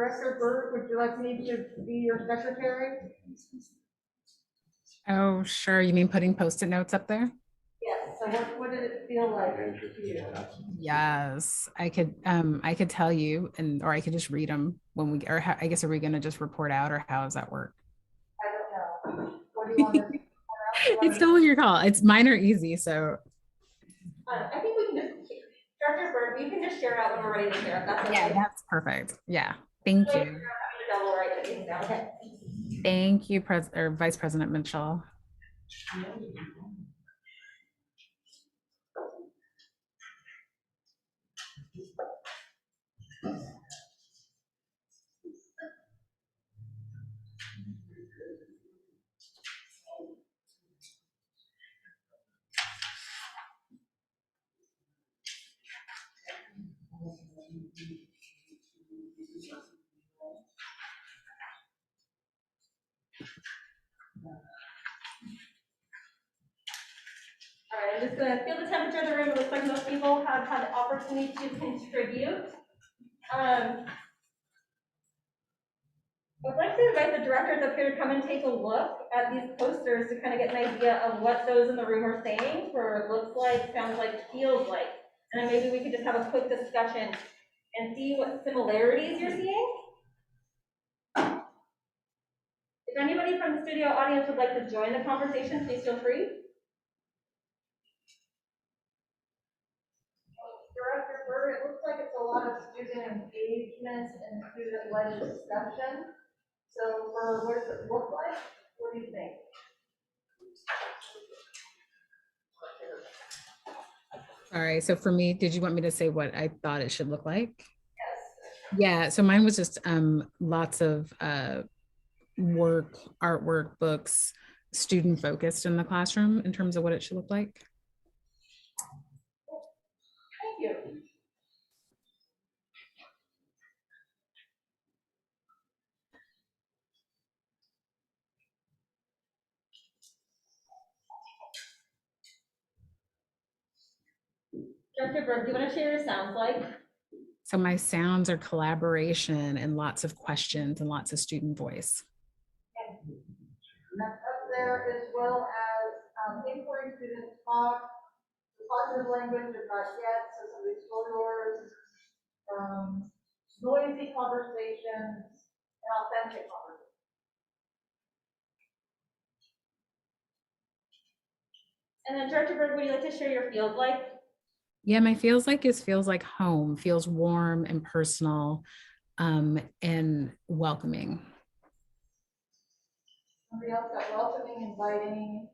Director Burt, would you like me to be your secretary? Oh, sure. You mean putting Post-it notes up there? Yes, so what did it feel like to you? Yes, I could tell you, or I could just read them when we, I guess, are we gonna just report out, or how does that work? I don't know. What do you want to? It's totally your call. Mine are easy, so. I think we can just, Director Bird, you can just share out when we're ready to share, if that's okay. Yeah, that's perfect. Yeah, thank you. Double write things down, okay? Thank you, Vice President Mitchell. All right, I'm just gonna feel the temperature of the room. It looks like most people have had the opportunity to contribute. I'd like to invite the directors up here to come and take a look at these posters to kind of get an idea of what those in the room are saying, for looks like, sounds like, feels like. And then maybe we could just have a quick discussion and see what similarities you're seeing. If anybody from the studio audience would like to join the conversation, please feel free. Director Burt, it looks like it's a lot of student engagement and student-led discussion. So for what does it look like? What do you think? All right, so for me, did you want me to say what I thought it should look like? Yes. Yeah, so mine was just lots of work, artwork, books, student focused in the classroom in terms of what it should look like. Thank you. Director Berg, do you want to share your sounds like? So my sounds are collaboration and lots of questions and lots of student voice. And that's up there, as well as inquiry students talk, positive language of not yet, so some of these yours, noisy conversations, and authentic conversations. And then Director Berg, would you like to share your field like? Yeah, my feels like home, feels warm and personal and welcoming. Somebody else got welcoming, inviting,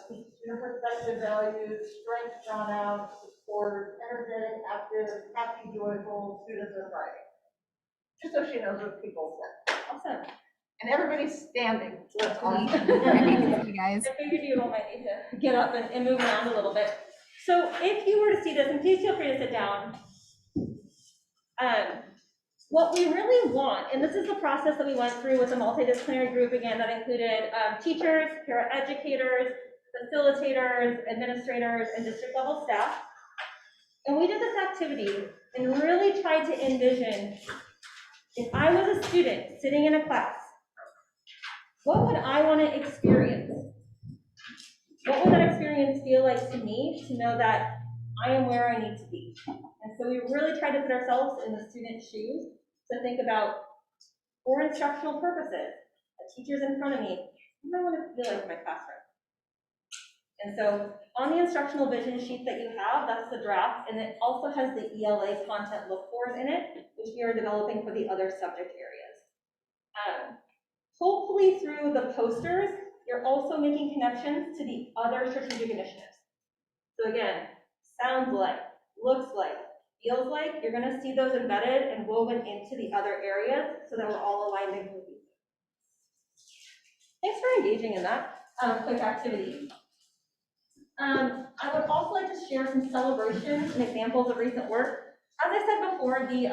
student perspective, values, strengths drawn out, support, energetic, active, happy, joyful, students are thriving. Just so she knows what people said. Awesome. And everybody's standing. So that's awesome. You guys. I figured you all might need to get up and move around a little bit. So if you were to see this, and please feel free to sit down. What we really want, and this is the process that we went through with a multidisciplinary group, again, that included teachers, paraeducators, facilitators, administrators, and district level staff. And we did this activity and really tried to envision, if I was a student sitting in a class, what would I want to experience? What would that experience feel like to me to know that I am where I need to be? And so we really tried to put ourselves in the student's shoes to think about, for instructional purposes, a teacher's in front of me, what do I want to feel like in my classroom? And so on the instructional vision sheet that you have, that's the draft, and it also has the ELA content look fors in it, which we are developing for the other subject areas. Hopefully through the posters, you're also making connections to the other strategic initiatives. So again, sounds like, looks like, feels like, you're gonna see those embedded and woven into the other areas so that we're all aligned and cohesive. Thanks for engaging in that quick activity. I would also like to share some celebrations and examples of recent work. As I said before, the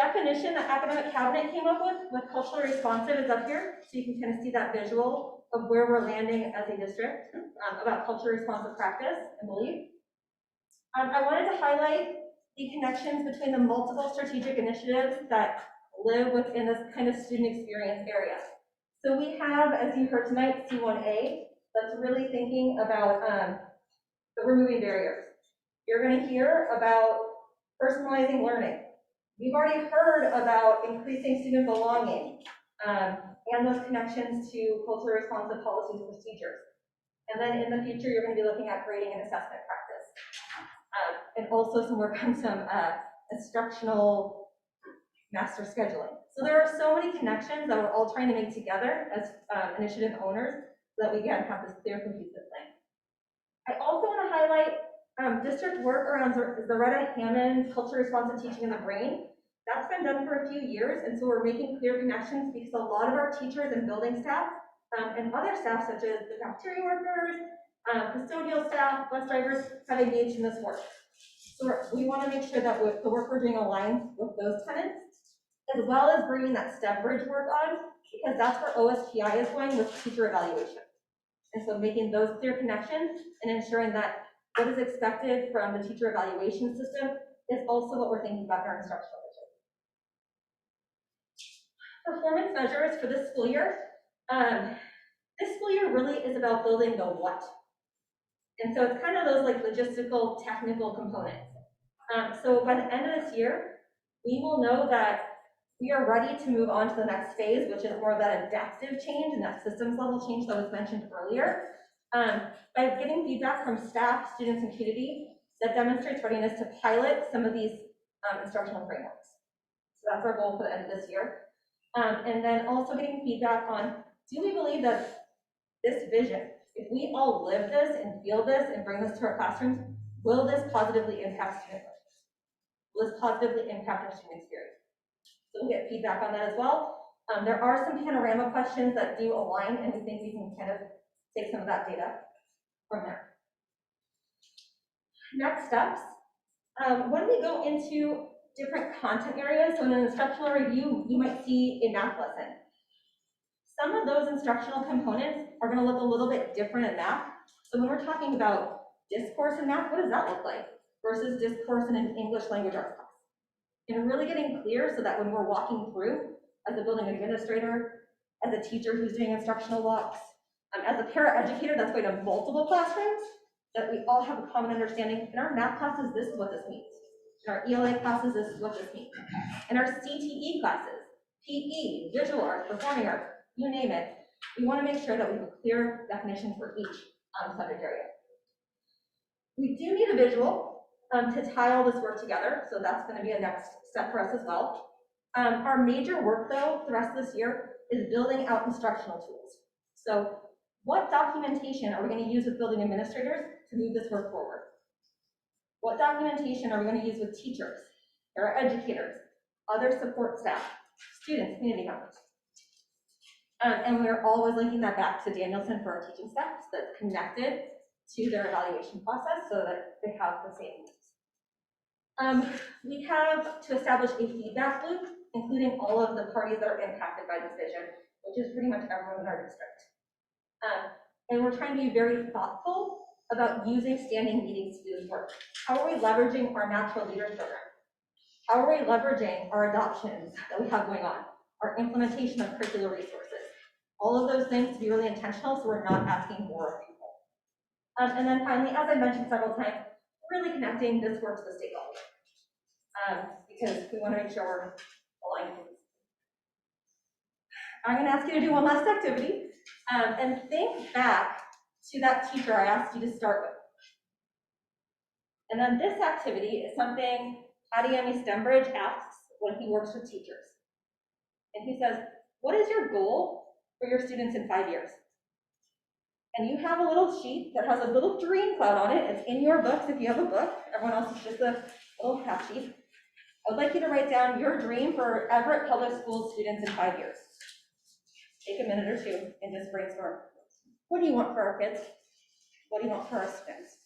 definition that Academic Cabinet came up with culturally responsive is up here, so you can kind of see that visual of where we're landing as a district about culturally responsive practice and belief. I wanted to highlight the connections between the multiple strategic initiatives that live within this kind of student experience area. So we have, as you heard tonight, C1A, that's really thinking about the removing barriers. You're going to hear about personalizing learning. We've already heard about increasing student belonging and those connections to culturally responsive policies and procedures. And then in the future, you're going to be looking at grading and assessment practice. And also some work on some instructional master scheduling. So there are so many connections that we're all trying to make together as initiative owners so that we can have this clear, cohesive thing. I also want to highlight district work around Zaretta Hammond's culturally responsive teaching in the brain. That's been done for a few years, and so we're making clear connections because a lot of our teachers and building staff and other staff, such as the cafeteria workers, custodial staff, bus drivers, have engaged in this work. So we want to make sure that the work we're doing aligns with those tenants, as well as bringing that step bridge work on, because that's where OSTI is going with teacher evaluation. And so making those clear connections and ensuring that what is expected from the teacher evaluation system is also what we're thinking about in our instructional vision. Performance measures for this school year. This school year really is about building the what. And so it's kind of those like logistical, technical components. So by the end of this year, we will know that we are ready to move on to the next phase, which is more of that adaptive change and that systems level change that was mentioned earlier. By getting feedback from staff, students, and community that demonstrates readiness to pilot some of these instructional frameworks. So that's our goal for the end of this year. And then also getting feedback on, do we believe that this vision, if we all live this and feel this and bring this to our classrooms, will this positively impact student learning? Will this positively impact our student experience? So we'll get feedback on that as well. There are some panorama questions that do align, and we think we can kind of take some of that data from there. Next steps. When we go into different content areas, so in an instructional review, you might see a math lesson. Some of those instructional components are going to look a little bit different in math. So when we're talking about discourse in math, what does that look like versus discourse in an English language arts class? And really getting clear so that when we're walking through, as a building administrator, as a teacher who's doing instructional walks, as a paraeducator that's going to multiple classrooms, that we all have a common understanding. In our math classes, this is what this means. In our ELA classes, this is what this means. In our CTE classes, PE, visual art, performing art, you name it, we want to make sure that we have a clear definition for each subject area. We do need a visual to tie all this work together, so that's going to be a next step for us as well. Our major work, though, the rest of this year is building out instructional tools. So what documentation are we going to use with building administrators to move this work forward? What documentation are we going to use with teachers, or educators, other support staff, students, community members? And we're always linking that back to Danielson for our teaching staff, so that's connected to their evaluation process so that they have the same needs. We have to establish a feedback loop, including all of the parties that are impacted by this vision, which is pretty much everyone in our district. And we're trying to be very thoughtful about using standing meetings to do this work. How are we leveraging our natural leaders program? How are we leveraging our adoptions that we have going on? Our implementation of curricular resources? All of those things to be really intentional so we're not asking more of people. And then finally, as I mentioned several times, really connecting this work to the state level. Because we want to make sure we're aligned. I'm going to ask you to do one last activity and think back to that teacher I asked you to start with. And then this activity is something Adeyemi Stembridge asks when he works with teachers. And he says, what is your goal for your students in 5 years? And you have a little sheet that has a little dream cloud on it. It's in your books if you have a book. Everyone else is just a little half sheet. I would like you to write down your dream for Everett Public Schools students in 5 years. Take a minute or two and just brainstorm. What do you want for our kids? What do you want for our students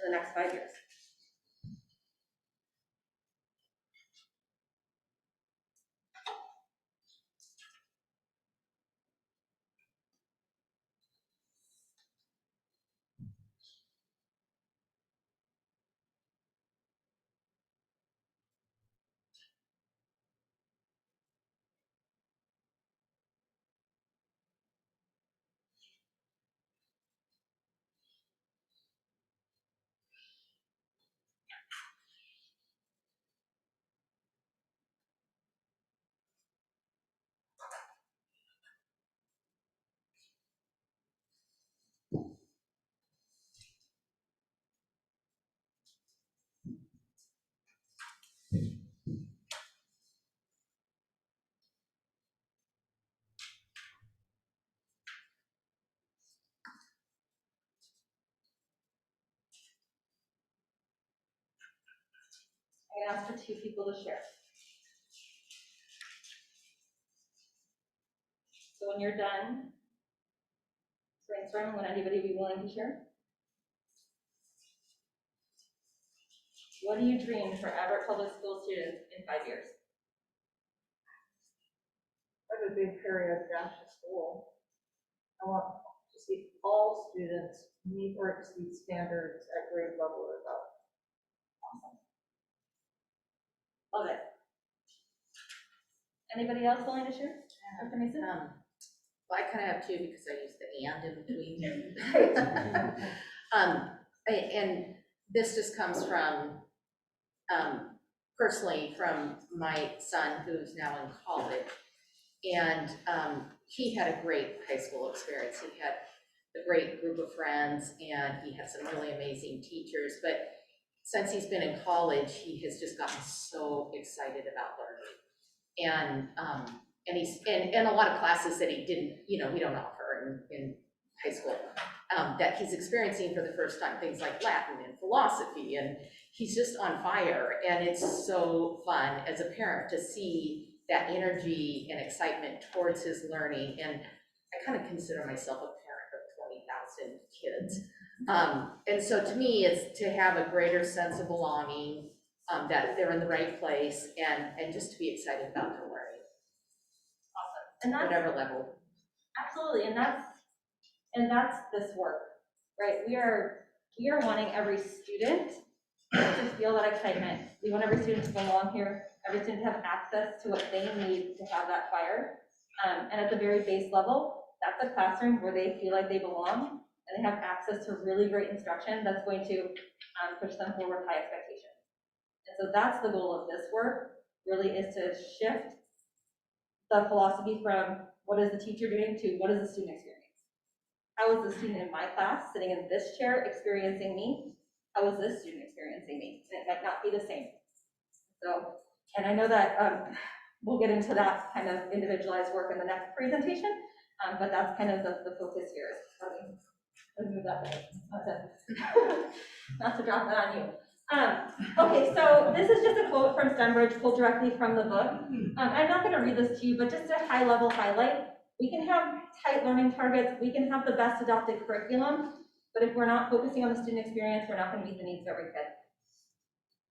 in the next 5 years? I'm gonna ask for 2 people to share. So when you're done, brainstorm, would anybody be willing to share? What do you dream for Everett Public School students in 5 years? I have a big area of dash to school. I want to see all students meet or exceed standards at grade level or above. Love it. Anybody else willing to share? Dr. Mason? Well, I kind of have two because I use the and in between. And this just comes from, personally, from my son who's now in college. And he had a great high school experience. He had a great group of friends and he had some really amazing teachers. But since he's been in college, he has just gotten so excited about learning. And he's in a lot of classes that he didn't, we don't offer in high school, that he's experiencing for the first time, things like Latin and philosophy, and he's just on fire. And it's so fun as a parent to see that energy and excitement towards his learning. And I kind of consider myself a parent of 20,000 kids. And so to me, it's to have a greater sense of belonging, that they're in the right place, and just to be excited about their learning. And that's, Whatever level. absolutely, and that's this work, right? We are wanting every student to feel that excitement. We want every student to belong here, every student to have access to what they need to have that fire. And at the very base level, that's a classroom where they feel like they belong and they have access to really great instruction that's going to push them forward high expectations. And so that's the goal of this work, really, is to shift the philosophy from what is the teacher doing to what is the student experiencing. How is the student in my class sitting in this chair experiencing me? How is this student experiencing me? And it might not be the same. So, and I know that we'll get into that kind of individualized work in the next presentation, but that's kind of the focus here. Let me move that way. Not to drop that on you. Okay, so this is just a quote from Stenbridge, pulled directly from the book. I'm not going to read this to you, but just a high-level highlight. We can have tight learning targets, we can have the best adopted curriculum, but if we're not focusing on the student experience, we're not going to meet the needs of every kid.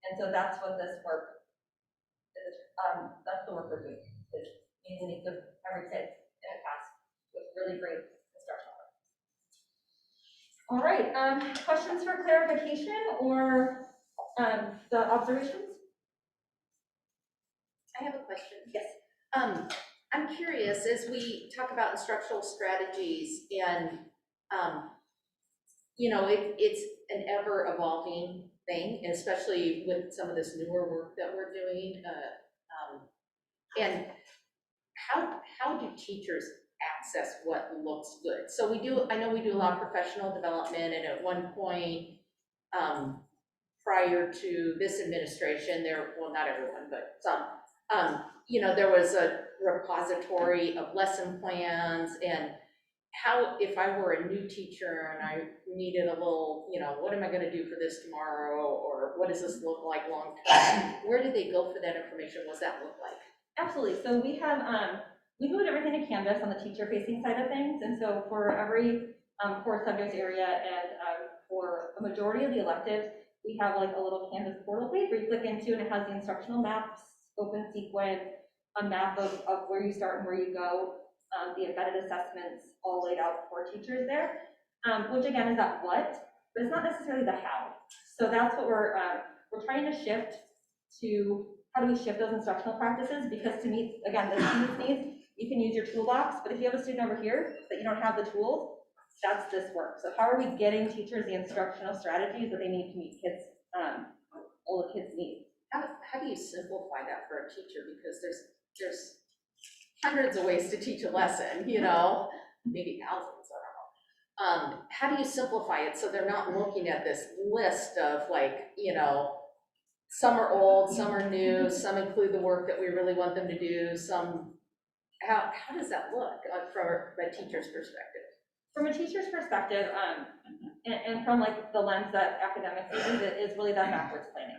And so that's what this work is. That's the work we're doing, is meeting the needs of every kid in a class with really great instructional work. All right, questions for clarification or the observations? I have a question. Yes. I'm curious, as we talk about instructional strategies and, it's an ever evolving thing, especially with some of this newer work that we're doing. And how do teachers access what looks good? So I know we do a lot of professional development, and at one point, prior to this administration, well, not everyone, but some, there was a repository of lesson plans, and how, if I were a new teacher and I needed a little, what am I going to do for this tomorrow, or what does this look like long term? Where do they go for that information? What does that look like? Absolutely. So we have, we moved everything to Canvas on the teacher-facing side of things, and so for every core subject area and for a majority of the electives, we have like a little Canvas portal page where you click into, and it has the instructional maps, open sequence, a map of where you start and where you go, the embedded assessments all laid out for teachers there, which again is that what, but it's not necessarily the how. So that's what we're trying to shift to. How do we shift those instructional practices? Because to meet, again, the student's needs, you can use your toolbox, but if you have a student over here that you don't have the tools, that's this work. So how are we getting teachers the instructional strategies that they need to meet kids, all the kids' needs? How do you simplify that for a teacher? Because there's hundreds of ways to teach a lesson, maybe thousands, I don't know. How do you simplify it so they're not looking at this list of some are old, some are new, some include the work that we really want them to do, how does that look from a teacher's perspective? From a teacher's perspective, and from like the lens that academics uses, it is really that backwards planning.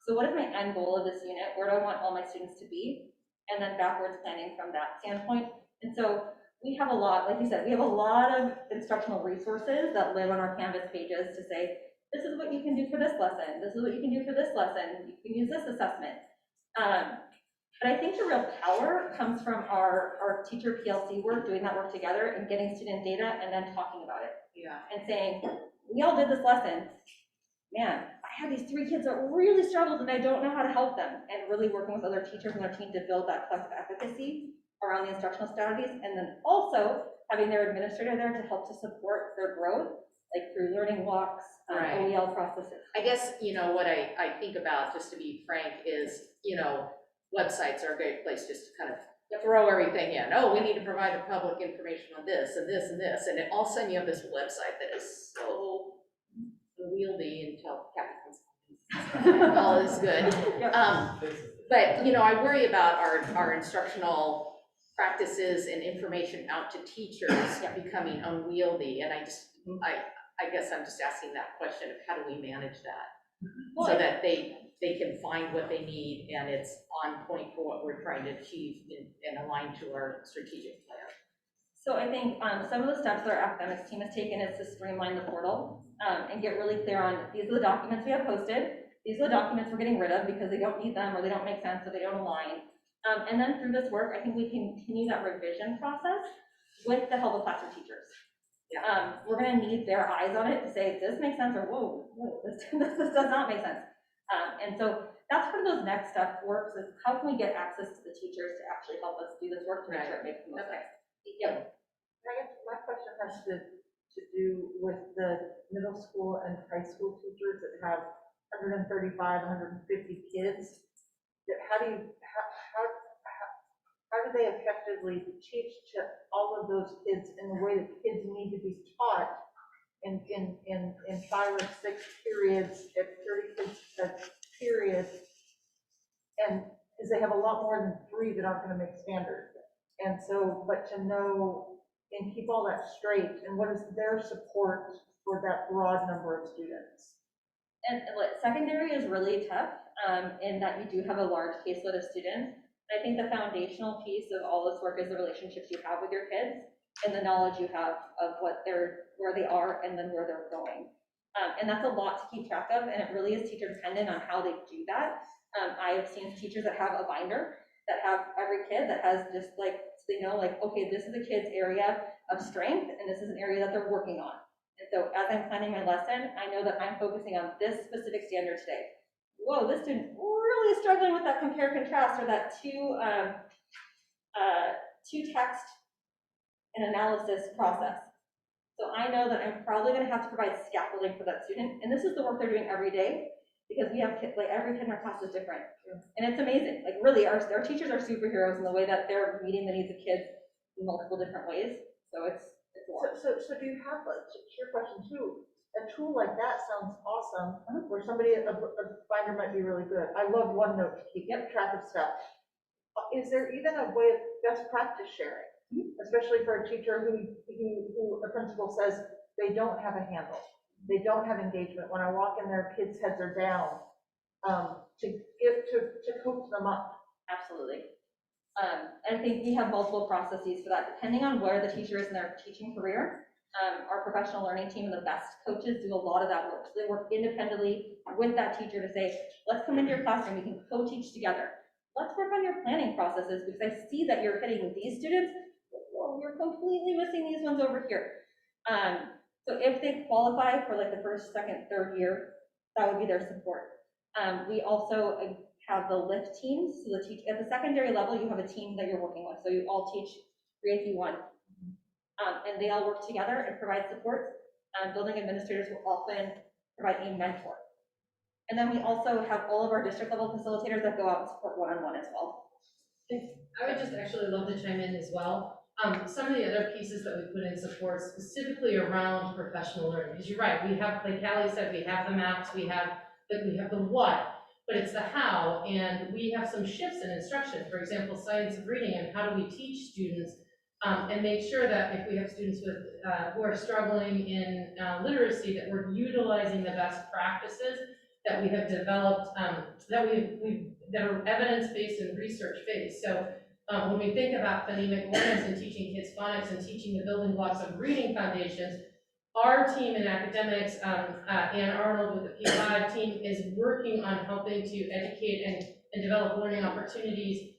So what is my end goal of this unit? Where do I want all my students to be? And then backwards planning from that standpoint. And so we have a lot, like you said, we have a lot of instructional resources that live on our Canvas pages to say, this is what you can do for this lesson. This is what you can do for this lesson. You can use this assessment. But I think the real power comes from our teacher PLC work, doing that work together and getting student data and then talking about it. Yeah. And saying, we all did this lesson. Man, I have these 3 kids that really struggled and I don't know how to help them. And really working with other teachers and our team to build that collective efficacy around the instructional strategies. And then also having their administrator there to help to support their growth, like through learning walks, Right. OEL processes. I guess, what I think about, just to be frank, is, websites are a great place just to kind of throw everything in. Oh, we need to provide the public information on this and this and this. And then all of a sudden you have this website that is so unwieldy until Kathy comes. All is good. But, I worry about our instructional practices and information out to teachers becoming unwieldy. And I guess I'm just asking that question of how do we manage that? So that they can find what they need and it's on point for what we're trying to achieve and align to our strategic plan. So I think some of the steps that our academics team has taken is to streamline the portal and get really clear on, these are the documents we have posted, these are the documents we're getting rid of because they don't need them or they don't make sense or they don't align. And then through this work, I think we continue that revision process with the help of classroom teachers. We're going to need their eyes on it to say, this makes sense, or whoa, this does not make sense. And so that's part of those next step works, is how can we get access to the teachers to actually help us do this work to make sure it makes the most sense. Yep. I guess my question has to do with the middle school and high school teachers that have 135, 150 kids. How do they effectively teach to all of those kids in the way that kids need to be taught in 5 or 6 periods at 30 kids a period? And because they have a lot more than 3 that aren't going to make standard. And so, but to know and keep all that straight, and what is their support for that broad number of students? And secondary is really tough in that you do have a large caseload of students. I think the foundational piece of all this work is the relationships you have with your kids and the knowledge you have of where they are and then where they're going. And that's a lot to keep track of, and it really is teacher dependent on how they do that. I have seen teachers that have a binder that have every kid that has just like, so they know like, okay, this is a kid's area of strength and this is an area that they're working on. And so as I'm planning my lesson, I know that I'm focusing on this specific standard today. Whoa, this student really is struggling with that compare contrast or that two text and analysis process. So I know that I'm probably going to have to provide scaffolding for that student. And this is the work they're doing every day, because we have kids, like every kid in our class is different. And it's amazing. Like really, our teachers are superheroes in the way that they're meeting the needs of kids in multiple different ways. So it's a lot. So do you have, to your question too, a tool like that sounds awesome, where somebody, a binder might be really good. I love OneNote to keep track of stuff. Is there even a way of best practice sharing, especially for a teacher who a principal says they don't have a handle, they don't have engagement. When I walk in there, kids' heads are down, to coach them up? Absolutely. And I think we have multiple processes for that, depending on where the teacher is in their teaching career. Our professional learning team and the best coaches do a lot of that work. So they work independently with that teacher to say, let's come into your classroom, we can co-teach together. Let's work on your planning processes, because I see that you're hitting these students, well, you're completely missing these ones over here. So if they qualify for like the first, second, third year, that would be their support. We also have the lift teams. So at the secondary level, you have a team that you're working with. So you all teach 3 AP 1. And they all work together and provide support. Building administrators will often provide a mentor. And then we also have all of our district level facilitators that go out and support one-on-one as well. I would just actually love to chime in as well. Some of the other pieces that we put in support specifically around professional learning, because you're right, we have, like Callie said, we have the maps, we have the what, but it's the how, and we have some shifts in instruction. For example, science of reading, and how do we teach students and make sure that if we have students with who are struggling in literacy, that we're utilizing the best practices that we have developed, that are evidence-based and research-based. So when we think about phonemic awareness and teaching kids phonics and teaching the building blocks of reading foundations, our team in academics, Ann Arnold with the P5 team, is working on helping to educate and develop learning opportunities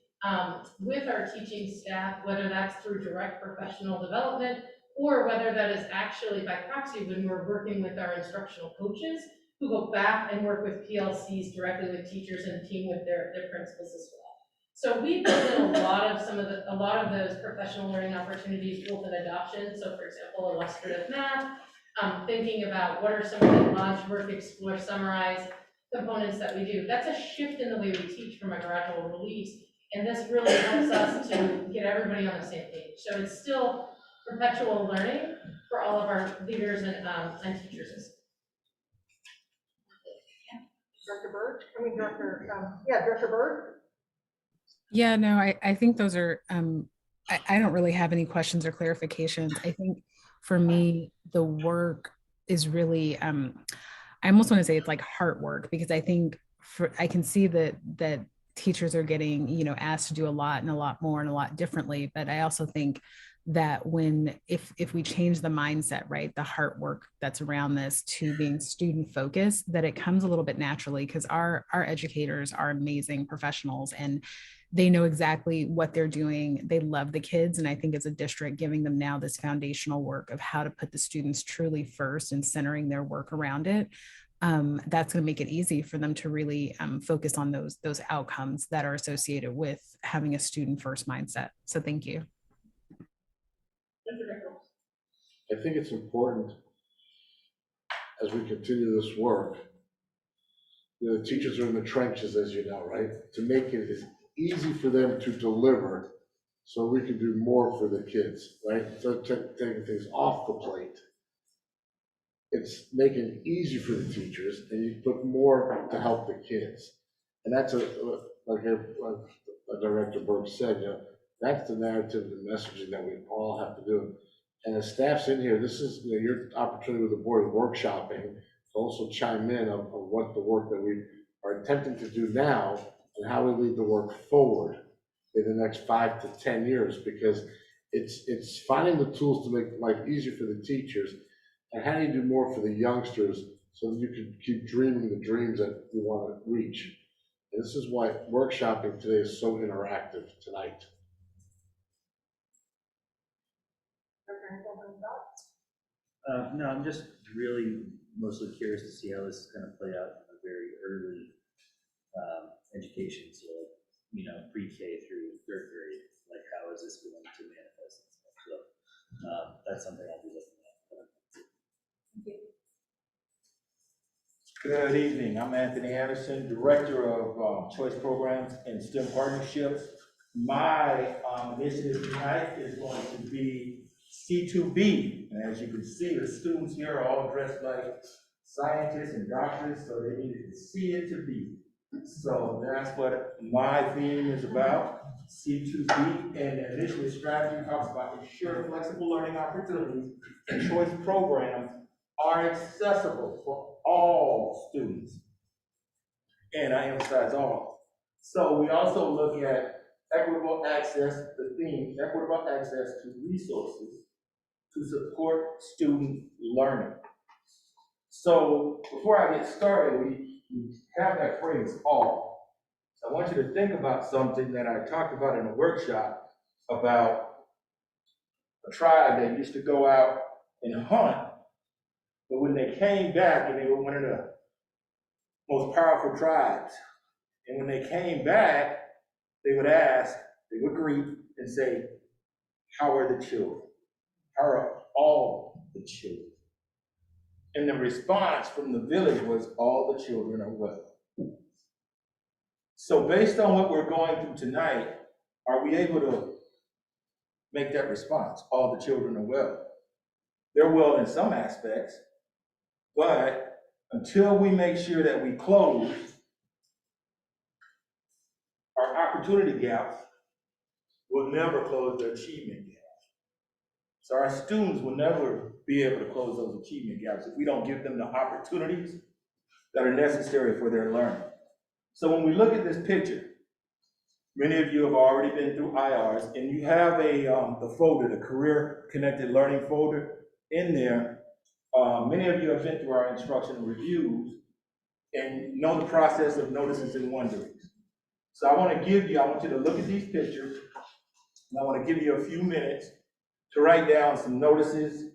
with our teaching staff, whether that's through direct professional development or whether that is actually by proxy when we're working with our instructional coaches who go back and work with PLCs directly with teachers and team with their principals as well. So we built in a lot of those professional learning opportunities built in adoption. So for example, illustrative math, thinking about what are some of the launch, work, explore, summarize components that we do. That's a shift in the way we teach from a gradual release. And this really helps us to get everybody on the same page. So it's still perpetual learning for all of our leaders and teachers. Director Byrd? Yeah, no, I think those are, I don't really have any questions or clarifications. I think for me, the work is really, I almost want to say it's like heart work, because I think I can see that teachers are getting, asked to do a lot and a lot more and a lot differently. But I also think that if we change the mindset, right, the heart work that's around this to being student focused, that it comes a little bit naturally, because our educators are amazing professionals and they know exactly what they're doing. They love the kids. And I think as a district, giving them now this foundational work of how to put the students truly first and centering their work around it, that's going to make it easy for them to really focus on those outcomes that are associated with having a student first mindset. So thank you. I think it's important as we continue this work, the teachers are in the trenches, as you know, right? To make it as easy for them to deliver so we can do more for the kids, right? So taking things off the plate. It's making it easy for the teachers, and you put more to help the kids. And that's like Director Burke said, that's the narrative, the messaging that we all have to do. And the staff's in here, this is your opportunity with the board workshopping to also chime in on what the work that we are attempting to do now and how we lead the work forward in the next 5 to 10 years, because it's finding the tools to make life easier for the teachers, and how do you do more for the youngsters so that you can keep dreaming the dreams that you want to reach. And this is why workshopping today is so interactive tonight. No, I'm just really mostly curious to see how this is going to play out in a very early education, so pre-K through 3rd grade. Like, how is this going to manifest itself? So that's something I'll be looking at. Good evening. I'm Anthony Anderson, Director of Choice Programs and STEM Partnerships. My initiative tonight is going to be C2B. And as you can see, the students here are all dressed like scientists and doctors, so they needed to see it to be. So that's what my theme is about, C2B. And the initiative strategy talks about ensuring flexible learning opportunities and choice programs are accessible for all students. And I emphasize all. So we also look at equitable access, the theme, equitable access to resources to support student learning. So before I get started, we have that phrase all. So I want you to think about something that I talked about in a workshop about a tribe that used to go out and hunt, but when they came back, and they were one of the most powerful tribes, and when they came back, they would ask, they would greet and say, how are the children? How are all the children? And the response from the village was, all the children are well. So based on what we're going through tonight, are we able to make that response? All the children are well. They're well in some aspects, but until we make sure that we close our opportunity gaps, we'll never close the achievement gaps. So our students will never be able to close those achievement gaps if we don't give them the opportunities that are necessary for their learning. So when we look at this picture, many of you have already been through IRs, and you have the folder, the Career Connected Learning folder in there. Many of you have been through our instructional reviews and know the process of notices and wonderings. So I want you to look at these pictures, and I want to give you a few minutes to write down some notices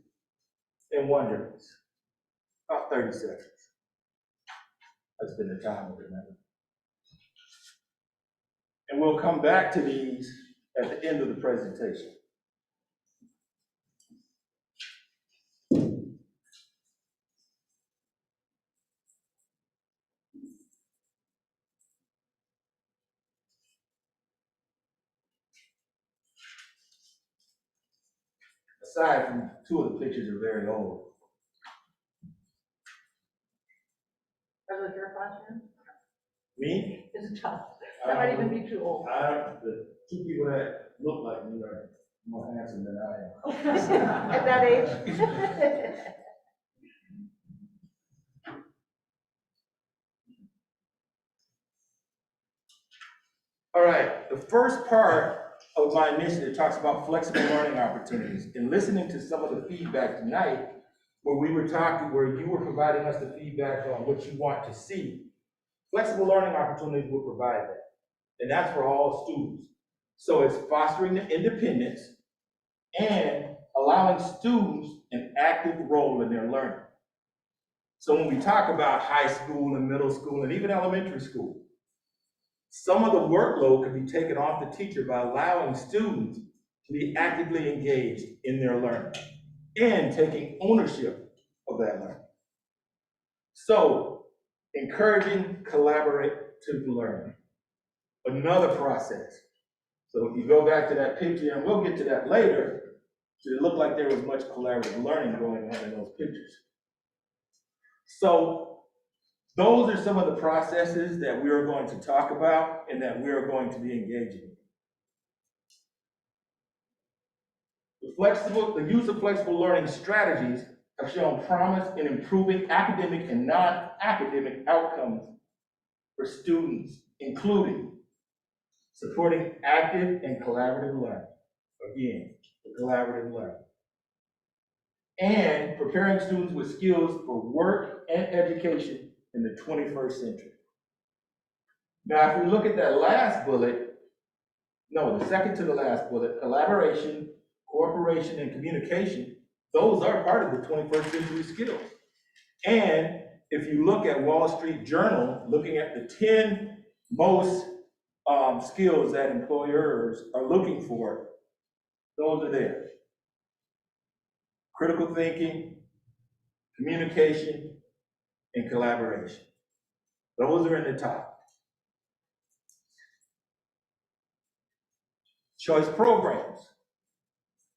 and wonderings. About 30 seconds. That's been the time, remember? And we'll come back to these at the end of the presentation. Aside from two of the pictures are very old. Are those your classroom? Me? Is it tough? That might even be too old. The two people that look like me are more handsome than I am. At that age? All right, the first part of my initiative talks about flexible learning opportunities. And listening to some of the feedback tonight, where you were providing us the feedback on what you want to see, flexible learning opportunities will provide that. And that's for all students. So it's fostering the independence and allowing students an active role in their learning. So when we talk about high school and middle school and even elementary school, some of the workload can be taken off the teacher by allowing students to be actively engaged in their learning and taking ownership of that learning. So, encouraging collaborative learning, another process. So if you go back to that picture, and we'll get to that later, it looked like there was much collaborative learning going on in those pictures. So, those are some of the processes that we are going to talk about and that we are going to be engaging in. The use of flexible learning strategies have shown promise in improving academic and non-academic outcomes for students, including supporting active and collaborative learning. Again, collaborative learning. And preparing students with skills for work and education in the 21st century. Now, if we look at that last bullet, the second to the last bullet, collaboration, cooperation, and communication, those are part of the 21st century skills. And if you look at Wall Street Journal, looking at the 10 most skills that employers are looking for, those are there. Critical thinking, communication, and collaboration. Those are in the top. Choice programs.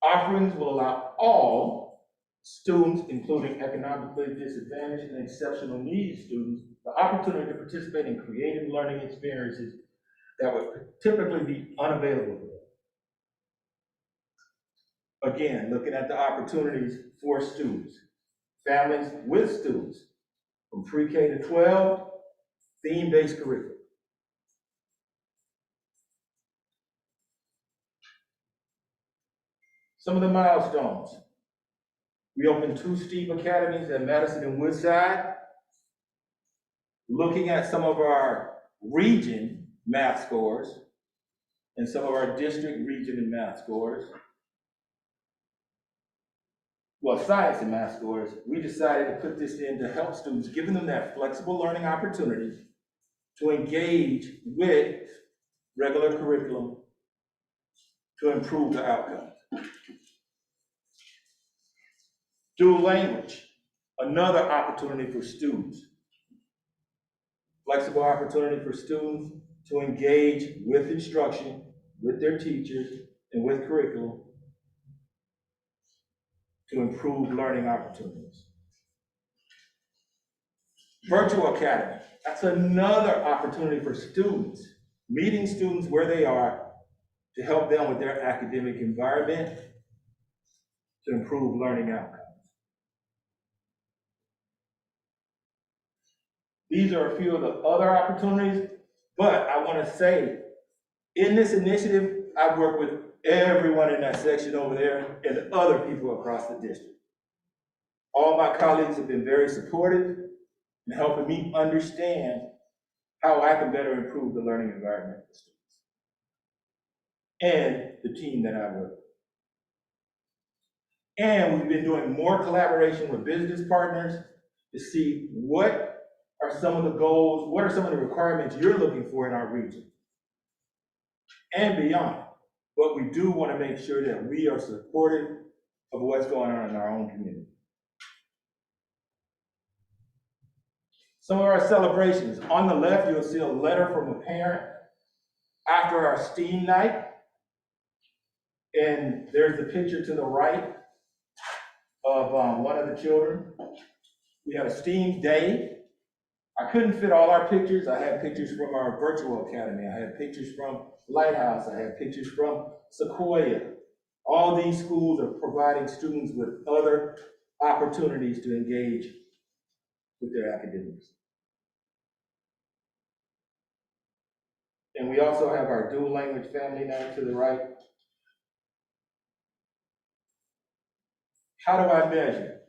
Offerings will allow all students, including economically disadvantaged and exceptional needs students, the opportunity to participate in creative learning experiences that would typically be unavailable to them. Again, looking at the opportunities for students, families with students, from pre-K to 12, theme-based curriculum. Some of the milestones. We opened 2 STEAM academies at Madison and Woodside. Looking at some of our region math scores and some of our district, region, and math scores. Well, science and math scores, we decided to put this in to help students, giving them that flexible learning opportunity to engage with regular curriculum to improve the outcomes. Dual language, another opportunity for students. Flexible opportunity for students to engage with instruction, with their teachers, and with curriculum to improve learning opportunities. Virtual Academy, that's another opportunity for students, meeting students where they are to help them with their academic environment to improve learning outcomes. These are a few of the other opportunities, but I want to say, in this initiative, I've worked with everyone in that section over there and other people across the district. All my colleagues have been very supportive in helping me understand how I can better improve the learning environment for students and the team that I work with. And we've been doing more collaboration with business partners to see what are some of the goals, what are some of the requirements you're looking for in our region and beyond. But we do want to make sure that we are supportive of what's going on in our own community. Some of our celebrations. On the left, you'll see a letter from a parent after our STEAM night. And there's the picture to the right of one of the children. We had a STEAM day. I couldn't fit all our pictures. I had pictures from our virtual academy. I had pictures from Lighthouse. I had pictures from Sequoia. All these schools are providing students with other opportunities to engage with their academics. And we also have our dual language family night to the right. How do I measure?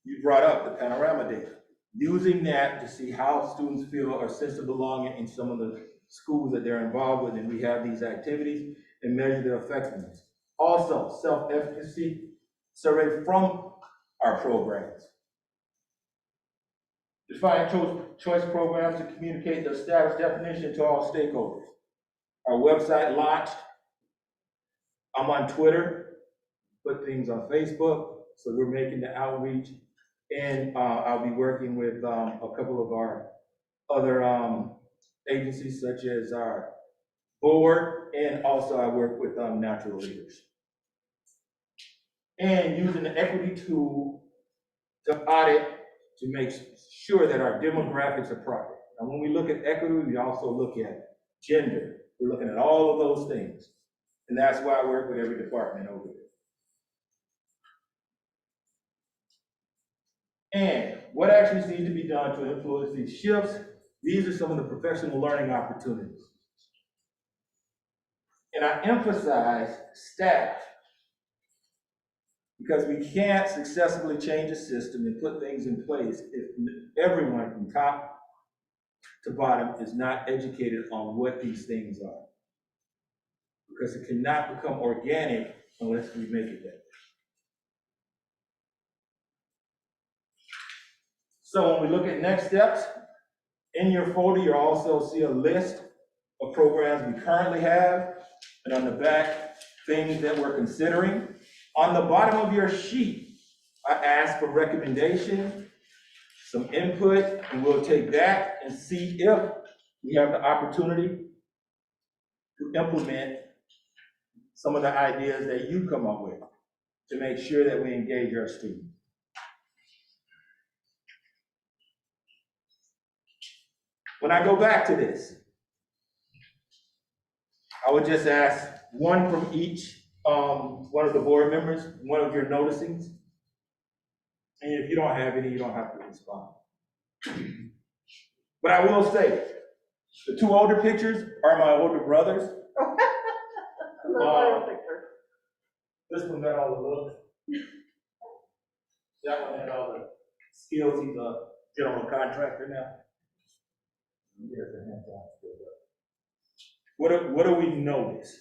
You brought up the panorama data. Using that to see how students feel a sense of belonging in some of the schools that they're involved with, and we have these activities and measure their effectiveness. Also, self-efficacy survey from our programs. Define choice programs to communicate the status definition to all stakeholders. Our website launched. I'm on Twitter, put things on Facebook, so we're making the outreach. And I'll be working with a couple of our other agencies, such as our board, and also I work with natural leaders. And using the equity tool to audit to make sure that our demographics are proper. And when we look at equity, we also look at gender. We're looking at all of those things. And that's why I work with every department over there. And what actions need to be done to influence these shifts? These are some of the professional learning opportunities. And I emphasize staff, because we can't successfully change a system and put things in place if everyone from top to bottom is not educated on what these things are. Because it cannot become organic unless we make it that way. So when we look at next steps, in your folder, you'll also see a list of programs we currently have, and on the back, things that we're considering. On the bottom of your sheet, I ask for recommendation, some input, and we'll take that and see if we have the opportunity to implement some of the ideas that you come up with to make sure that we engage our students. When I go back to this, I would just ask one from each, one of the board members, one of your noticings. And if you don't have any, you don't have to respond. But I will say, the two older pictures are my older brothers. This one got all the looks. That one had all the skills. He's a general contractor now. There's the hands-on skill. What do we notice?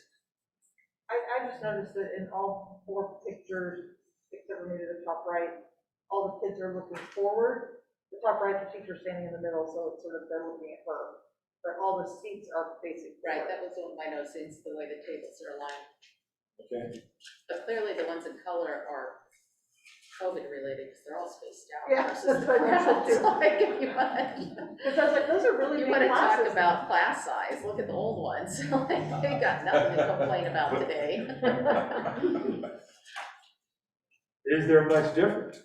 I just noticed that in all four pictures, except for maybe the top right, all the kids are looking forward. The top right, the teacher's standing in the middle, so it's sort of they're looking at her. But all the seats are facing Right, forward. that was one of my notes, it's the way the tables are aligned. Okay. But clearly the ones in color are COVID related, because they're all spaced out. Yeah, versus that's what I the said too. crowds. Like, if you want, Because I was like, those are really you big want to talk classes. about class size, look at the old ones, like, they got nothing to complain about today. Is there much difference?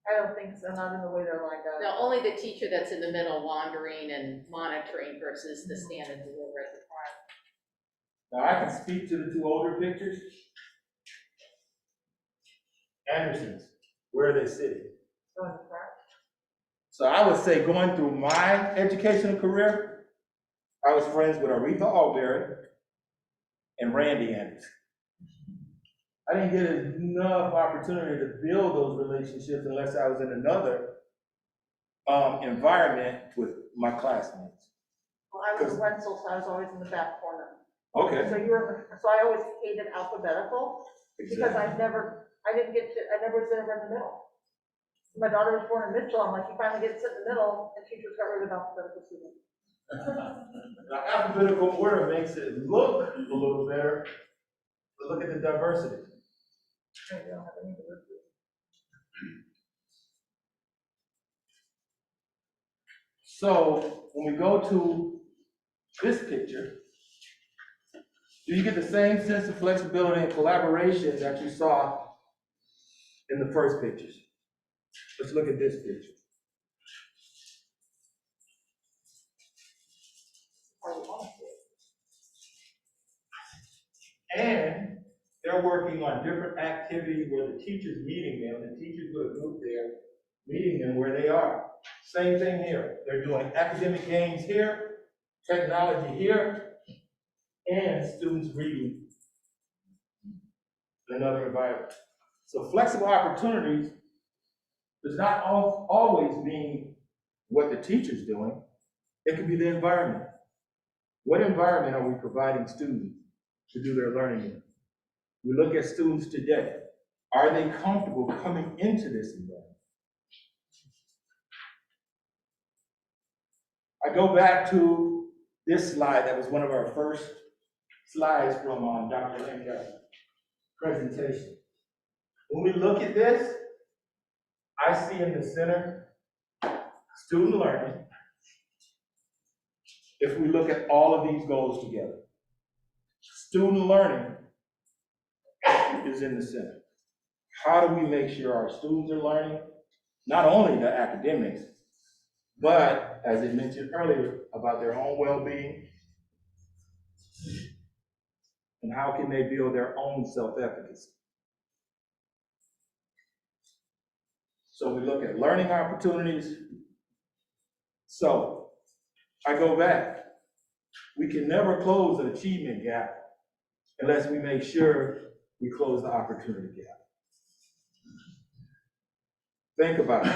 I don't think so, not in the way they're lined up. No, only the teacher that's in the middle wandering and monitoring versus the stand and deliver at the front. Now, I can speak to the two older pictures. Andersons, where are they sitting? So in the front. So I would say going through my educational career, I was friends with Aretha Alberry and Randy Anderson. I didn't get enough opportunity to build those relationships unless I was in another environment with my classmates. Well, I was a Wenzel, so I was always in the back corner. Okay. So I always hated alphabetical, because I never was ever in the middle. My daughter was born in Mitchell, I'm like, you finally get to sit in the middle, and teachers got rid of alphabetical students. Now, alphabetical order makes it look a little better, but look at the diversity. They don't have any diversity. So when we go to this picture, do you get the same sense of flexibility and collaboration that you saw in the first pictures? Let's look at this picture. And they're working on different activities where the teacher's meeting them, the teachers with a group there, meeting them where they are. Same thing here. They're doing academic games here, technology here, and students reading in another environment. So flexible opportunities does not always mean what the teacher's doing. It could be the environment. What environment are we providing students to do their learning in? We look at students today. Are they comfortable coming into this environment? I go back to this slide that was one of our first slides from Dr. Linda's presentation. When we look at this, I see in the center student learning. If we look at all of these goals together, student learning is in the center. How do we make sure our students are learning? Not only the academics, but as I mentioned earlier about their own well-being, and how can they build their own self-efficacy? So we look at learning opportunities. So I go back. We can never close an achievement gap unless we make sure we close the opportunity gap. Think about it.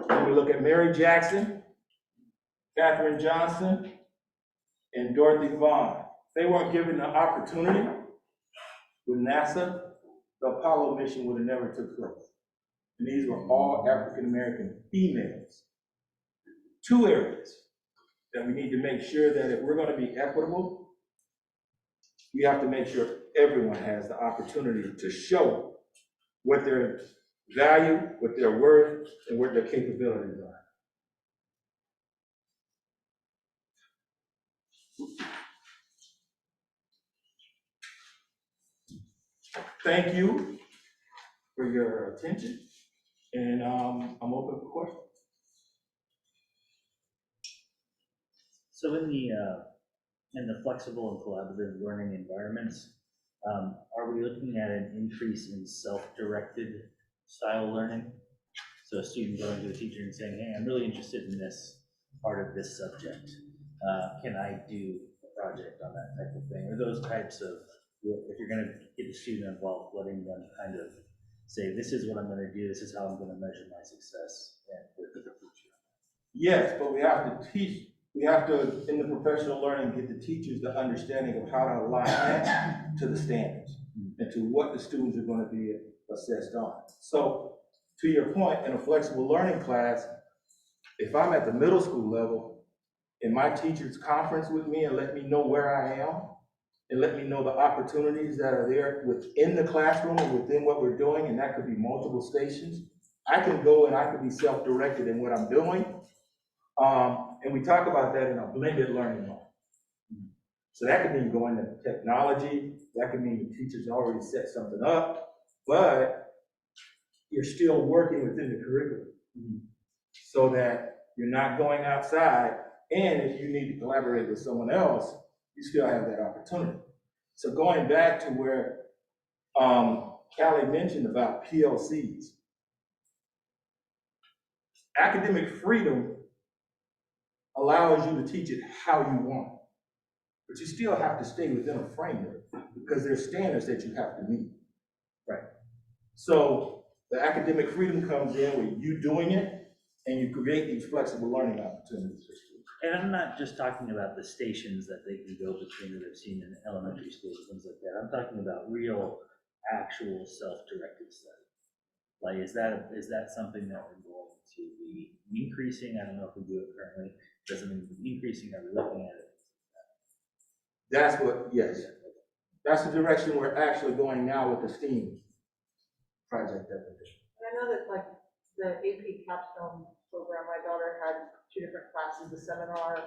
When we look at Mary Jackson, Katherine Johnson, and Dorothy Vaughan, they weren't given the opportunity with NASA, the Apollo mission would have never took place. And these were all African-American females. Two areas that we need to make sure that if we're going to be equitable, we have to make sure everyone has the opportunity to show what their value, what their worth, and what their capabilities are. Thank you for your attention, and I'm open for questions. So in the flexible and collaborative learning environments, are we looking at an increase in self-directed style learning? So a student going to a teacher and saying, hey, I'm really interested in this part of this subject. Can I do a project on that type of thing? Or those types of, if you're gonna get the student involved, letting them kind of say, this is what I'm gonna do, this is how I'm gonna measure my success and work with the teacher. Yes, but we have to teach, we have to, in the professional learning, get the teachers the understanding of how to align that to the standards and to what the students are going to be assessed on. So, to your point, in a flexible learning class, if I'm at the middle school level and my teachers conference with me and let me know where I am and let me know the opportunities that are there within the classroom and within what we're doing, and that could be multiple stations, I can go and I can be self-directed in what I'm doing. And we talk about that in a blended learning model. So that could mean going to technology, that could mean the teacher's already set something up, but you're still working within the curriculum so that you're not going outside, and if you need to collaborate with someone else, you still have that opportunity. So going back to where Callie mentioned about PLCs, Academic freedom allows you to teach it how you want, but you still have to stay within a framework because there's standards that you have to meet. Right. So the academic freedom comes in with you doing it, and you create these flexible learning opportunities for students. And I'm not just talking about the stations that they can go between that I've seen in elementary schools and things like that. I'm talking about real, actual self-directed study. Like, is that something that we're going to be increasing? I don't know if we do it currently. Doesn't mean we're increasing, are we looking at it? That's what, yes. That's the direction we're actually going now with the STEAM project definition. And I know that like the AP capstone program, my daughter had 2 different classes, the seminar,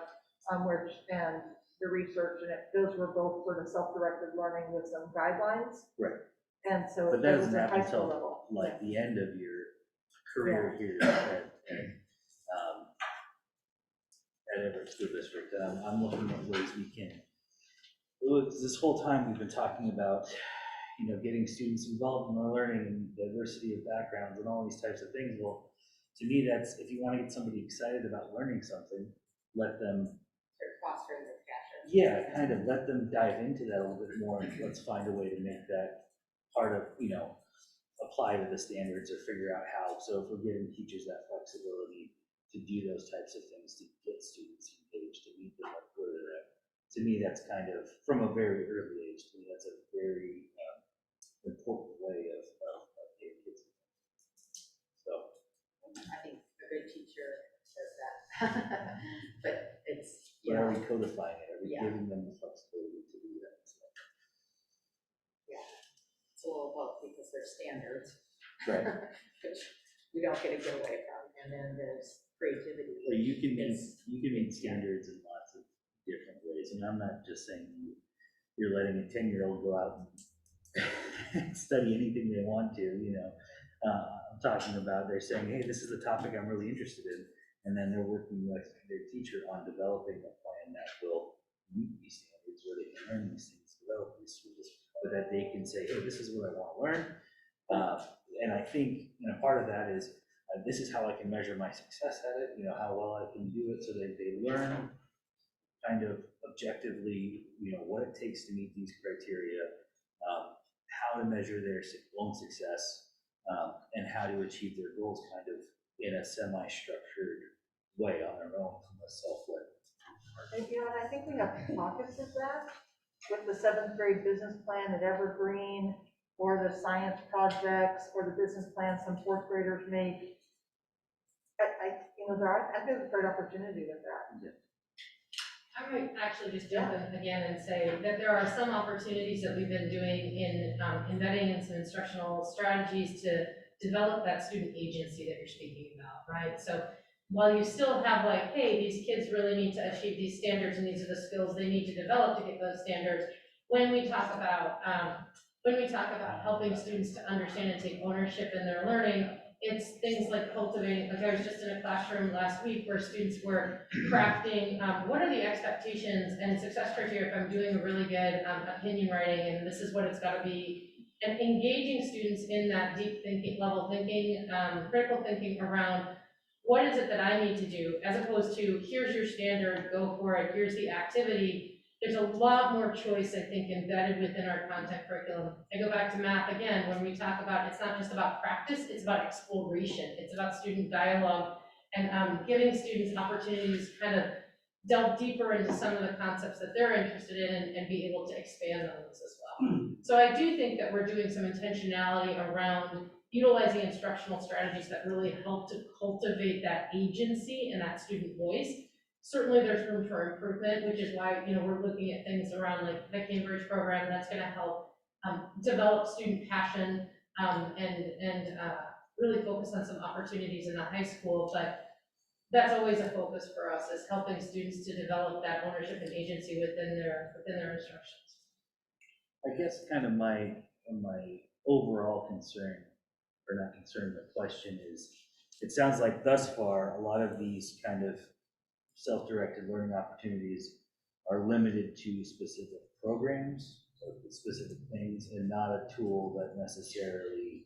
and the research, and those were both sort of self-directed learning with some guidelines. Right. And so But it that was doesn't at happen high school until level. like the end of your career here at Everett School District. I'm looking at ways we can, this whole time we've been talking about, getting students involved in the learning and diversity of backgrounds and all these types of things. Well, to me, that's, if you want to get somebody excited about learning something, let them, Start fostering their passion. yeah, kind of let them dive into that a little bit more. And let's find a way to make that part of, apply to the standards or figure out how. So if we're giving teachers that flexibility to do those types of things, to get students engaged, to meet them where they're at, to me, that's kind of, from a very early age, to me, that's a very important way of getting kids. So. I think a good teacher says that, but it's, But are we codifying it? Are we Yeah. giving them the flexibility to do that? So, it's a little both because there's standards. right. Which we don't get to get away from, and then there's creativity. But you can meet It's- standards in lots of different ways, and I'm not just saying you're letting a 10-year-old go out and study anything they want to. I'm talking about they're saying, hey, this is the topic I'm really interested in, and then they're working with their teacher on developing a plan that will meet these standards, where they can learn these things, develop these skills, but that they can say, hey, this is what I want to learn. And I think part of that is this is how I can measure my success at it, how well I can do it, so that they learn kind of objectively, what it takes to meet these criteria, how to measure their own success, and how to achieve their goals kind of in a semi-structured way on their own from a self-led. And, and I think we have pockets of that with the 7th grade business plan at Evergreen, or the science projects, or the business plan some 4th graders make. I think there's a great opportunity with that. I might actually just jump in again and say that there are some opportunities that we've been doing in embedding in some instructional strategies to develop that student agency that you're speaking about, right? So while you still have like, hey, these kids really need to achieve these standards and these are the skills they need to develop to get those standards, when we talk about helping students to understand and take ownership in their learning, it's things like cultivating, like I was just in a classroom last week where students were crafting, what are the expectations and success criteria if I'm doing a really good opinion writing, and this is what it's gotta be, and engaging students in that deep thinking, level thinking, critical thinking around what is it that I need to do, as opposed to here's your standard, go for it, here's the activity. There's a lot more choice, I think, embedded within our content curriculum. I go back to math again, when we talk about, it's not just about practice, it's about exploration. It's about student dialogue and giving students opportunities to kind of delve deeper into some of the concepts that they're interested in and be able to expand on those as well. So I do think that we're doing some intentionality around utilizing instructional strategies that really help to cultivate that agency and that student voice. Certainly there's room for improvement, which is why, we're looking at things around like the Cambridge program that's gonna help develop student passion and really focus on some opportunities in the high school. But that's always a focus for us, is helping students to develop that ownership and agency within their instructions. I guess kind of my overall concern, or not concern, but question is, it sounds like thus far, a lot of these kind of self-directed learning opportunities are limited to specific programs, or specific things, and not a tool that necessarily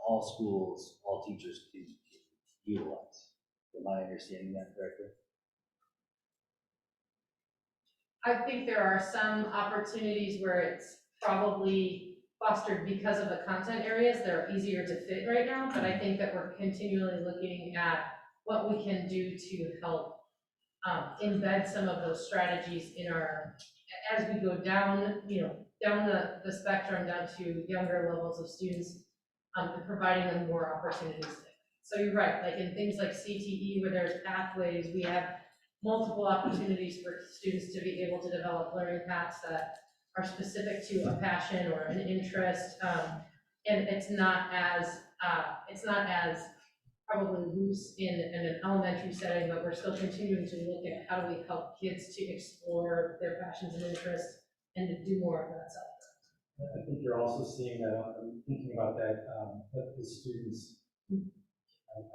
all schools, all teachers can utilize. Am I understanding that correctly? I think there are some opportunities where it's probably fostered because of the content areas that are easier to fit right now, but I think that we're continually looking at what we can do to help embed some of those strategies in our, as we go down, down the spectrum, down to younger levels of students, and providing them more opportunities. So you're right, like in things like CTE, where there's pathways, we have multiple opportunities for students to be able to develop learning paths that are specific to a passion or an interest, and it's not as probably loose in an elementary setting, but we're still continuing to look at how do we help kids to explore their passions and interests and to do more of that stuff. I think you're also seeing that, I'm thinking about that, what the students, my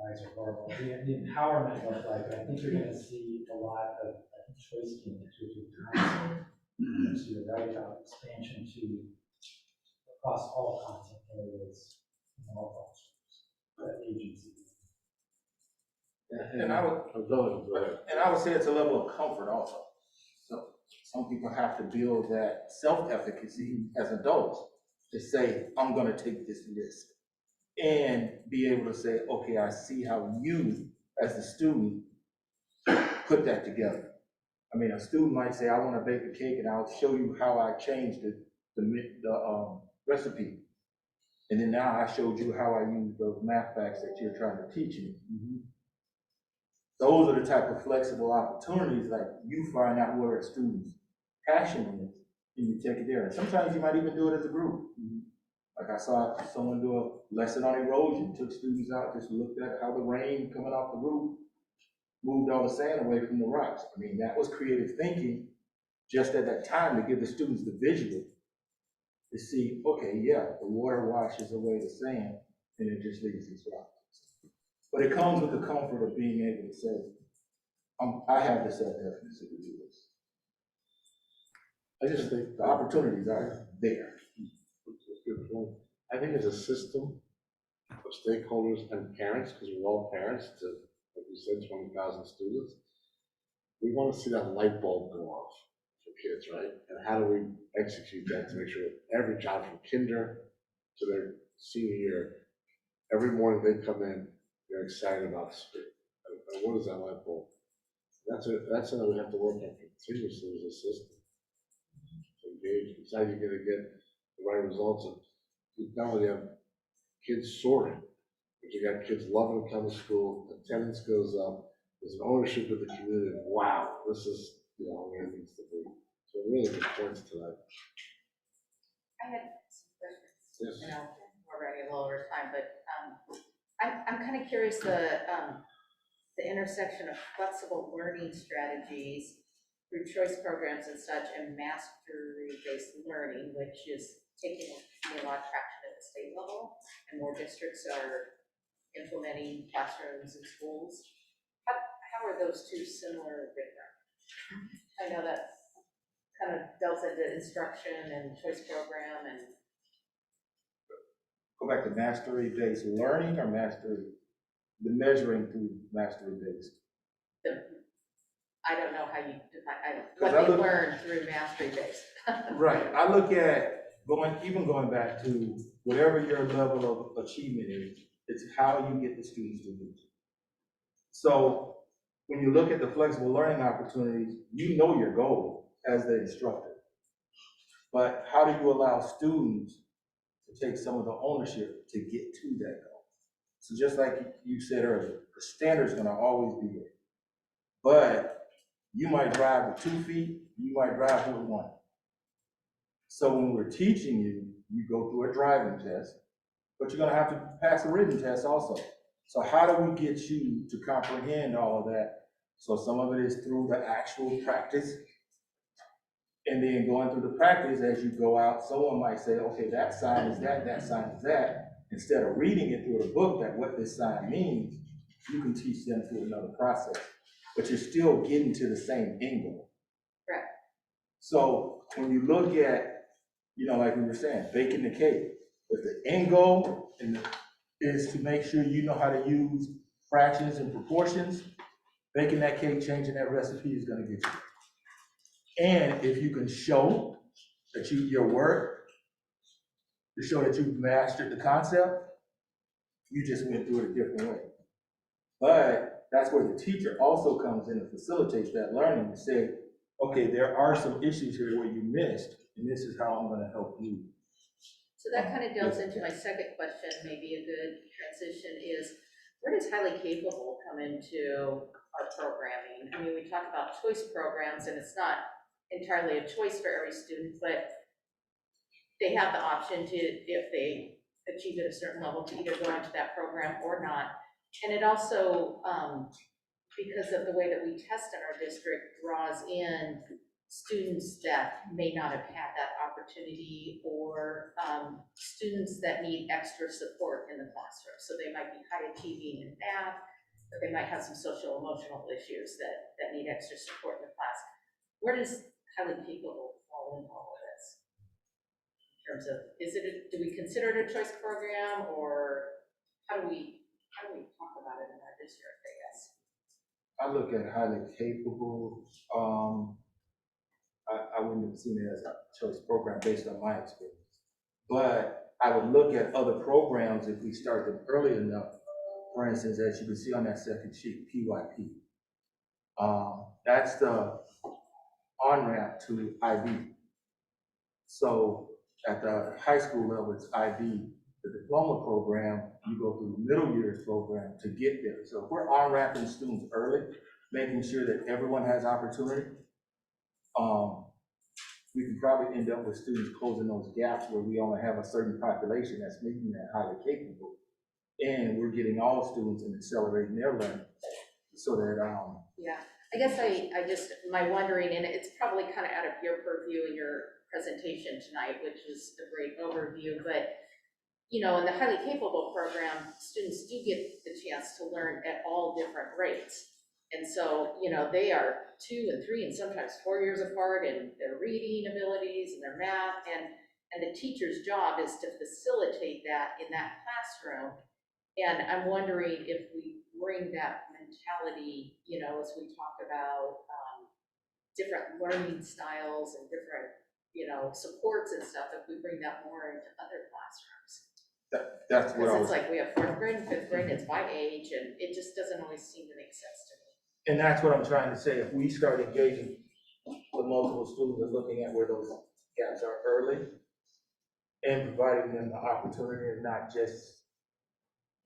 eyes are horrible, the empowerment of life, and I think you're gonna see a lot of choice games, which is nice. So you're right about expansion to across all content areas in all functions, agencies. And I would say it's a level of comfort also. So some people have to build that self-efficacy as adults to say, I'm gonna take this risk. And be able to say, okay, I see how you, as the student, put that together. I mean, a student might say, I wanna bake a cake, and I'll show you how I changed the recipe. And then now I showed you how I use those math facts that you're trying to teach me. Those are the type of flexible opportunities, like you find out where a student's passion is, and you take it there. And sometimes you might even do it as a group. Like I saw someone do a lesson on erosion, took students out, just looked at how the rain coming off the roof moved all the sand away from the rocks. I mean, that was creative thinking just at that time to give the students the visual to see, okay, yeah, the water washes away the sand and it just leaves these rocks. But it comes with the comfort of being able to say, I have the self-efficacy to do this. I just think The opportunities are there. that's a good point. I think as a system of stakeholders and parents, because we're all parents to, like you said, 20,000 students, we want to see that light bulb go off for kids, right? And how do we execute that to make sure that every child from kinder to their senior year, every morning they come in, they're excited about school. And what is that light bulb? That's something we have to work on continuously as a system. To engage, it's how you're gonna get the right results. And you not only have kids soaring, but you got kids loving to come to school, attendance goes up, there's an ownership of the community. Wow, this is, where it needs to be. So really good points tonight. I had some questions. Yes. We're running a little over time, but I'm kind of curious, the intersection of flexible learning strategies through choice programs and such, and mastery-based learning, which is taking a lot of traction at the state level, and more districts are implementing classrooms in schools. How are those two similar or different? I know that kind of delves into instruction and choice program and. Go back to mastery-based learning or the measuring through mastery-based? I don't know how you define, 'Cause what they learn through mastery-based. Right, I look at going back to whatever your level of achievement is, it's how you get the students to do it. So when you look at the flexible learning opportunities, you know your goal as the instructor. But how do you allow students to take some of the ownership to get to that goal? So just like you said earlier, the standard's gonna always be there. But you might drive with 2 feet, you might drive with 1. So when we're teaching you, you go through a driving test, but you're gonna have to pass a written test also. So how do we get you to comprehend all of that? So some of it is through the actual practice. And then going through the practice, as you go out, someone might say, okay, that sign is that sign is that. Instead of reading it through the book that what this sign means, you can teach them through another process. But you're still getting to the same end goal. Right. So when you look at, like we were saying, baking the cake, if the end goal is to make sure you know how to use fractions and proportions, baking that cake, changing that recipe is gonna get you. And if you can show that your work, to show that you've mastered the concept, you just went through it a different way. But that's where the teacher also comes in and facilitates that learning and say, okay, there are some issues here where you missed, and this is how I'm gonna help you. So that kind of delves into my second question, maybe a good transition is, where does highly capable come into our programming? I mean, we talk about choice programs, and it's not entirely a choice for every student, but they have the option to, if they achieve at a certain level, to either go into that program or not. And it also, because of the way that we test in our district, draws in students that may not have had that opportunity, or students that need extra support in the classroom. So they might be high achieving in math, but they might have some social emotional issues that need extra support in the class. Where does highly capable fall in all of this? In terms of, do we consider it a choice program, or how do we talk about it in our district, I guess? I look at highly capable, I wouldn't have seen it as a choice program based on my experience. But I would look at other programs if we start them early enough. For instance, as you can see on that second sheet, PYP. That's the on-ramp to IB. So at the high school level, it's IB. The diploma program, you go through the middle years program to get there. So if we're on-ramping students early, making sure that everyone has opportunity, we can probably end up with students closing those gaps where we only have a certain population that's making that highly capable. And we're getting all students and accelerating their learning so that, Yeah, I guess I just, my wondering, and it's probably kind of out of your purview in your presentation tonight, which is a great overview, but you know, in the highly capable program, students do get the chance to learn at all different rates. And so, you know, they are 2 and 3 and sometimes 4 years apart in their reading abilities and their math, and the teacher's job is to facilitate that in that classroom. And I'm wondering if we bring that mentality, you know, as we talk about different learning styles and different, you know, supports and stuff, if we bring that more into other classrooms. that's what I Because was. it's like we have 4th grade and 5th grade, it's by age, and it just doesn't always seem to make sense to me. And that's what I'm trying to say. If we start engaging with multiple students and looking at where those gaps are early and providing them the opportunity and not just,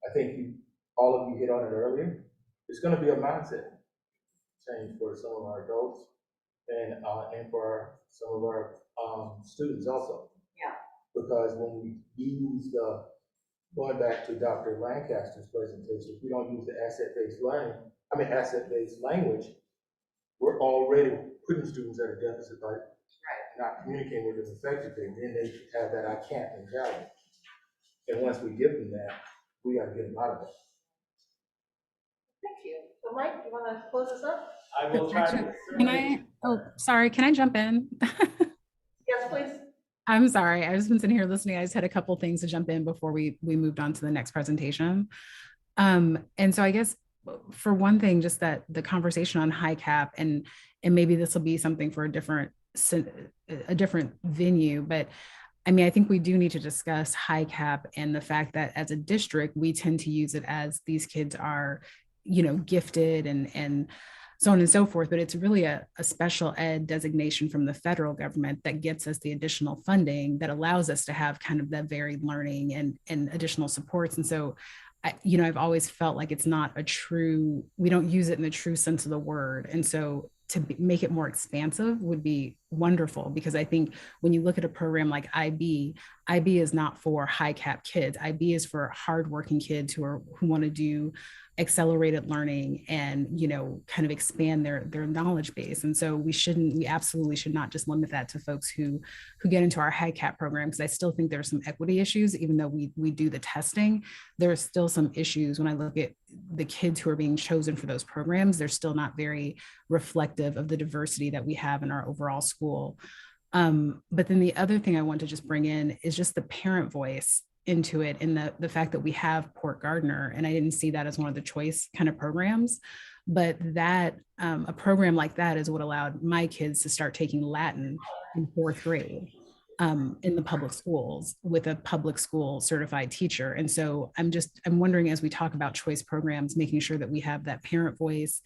I think all of you hit on it earlier, it's going to be a mindset change for some of our adults and for some of our students also. Yeah. Because when we use going back to Dr. Lancaster's presentation, if we don't use the asset-based language, we're already putting students at a deficit, right? Right. Not communicating with them effectively, and then they have that I can't mentality. And once we give them that, we gotta get them out of it. Thank you. So Mike, you want to close this up? I will try to. Can I, oh, sorry, can I jump in? Yes, please. I'm sorry, I've just been sitting here listening. I just had a couple things to jump in before we moved on to the next presentation. And so I guess for one thing, just that the conversation on high cap, and maybe this will be something for a different venue, but I mean, I think we do need to discuss high cap and the fact that as a district, we tend to use it as these kids are, you know, gifted and so on and so forth, but it's really a special ed designation from the federal government that gets us the additional funding that allows us to have kind of that varied learning and additional supports. And so, you know, I've always felt like it's not we don't use it in the true sense of the word. And so to make it more expansive would be wonderful, because I think when you look at a program like IB is not for high cap kids. IB is for hardworking kids who want to do accelerated learning and, you know, kind of expand their knowledge base. And so we absolutely should not just limit that to folks who get into our high cap program, because I still think there's some equity issues. Even though we do the testing, there's still some issues when I look at the kids who are being chosen for those programs. They're still not very reflective of the diversity that we have in our overall school. But then the other thing I want to just bring in is just the parent voice into it in the fact that we have Port Gardner, and I didn't see that as one of the choice kind of programs, but that a program like that is what allowed my kids to start taking Latin in 4th grade in the public schools with a public school certified teacher. And so I'm wondering, as we talk about choice programs, making sure that we have that parent voice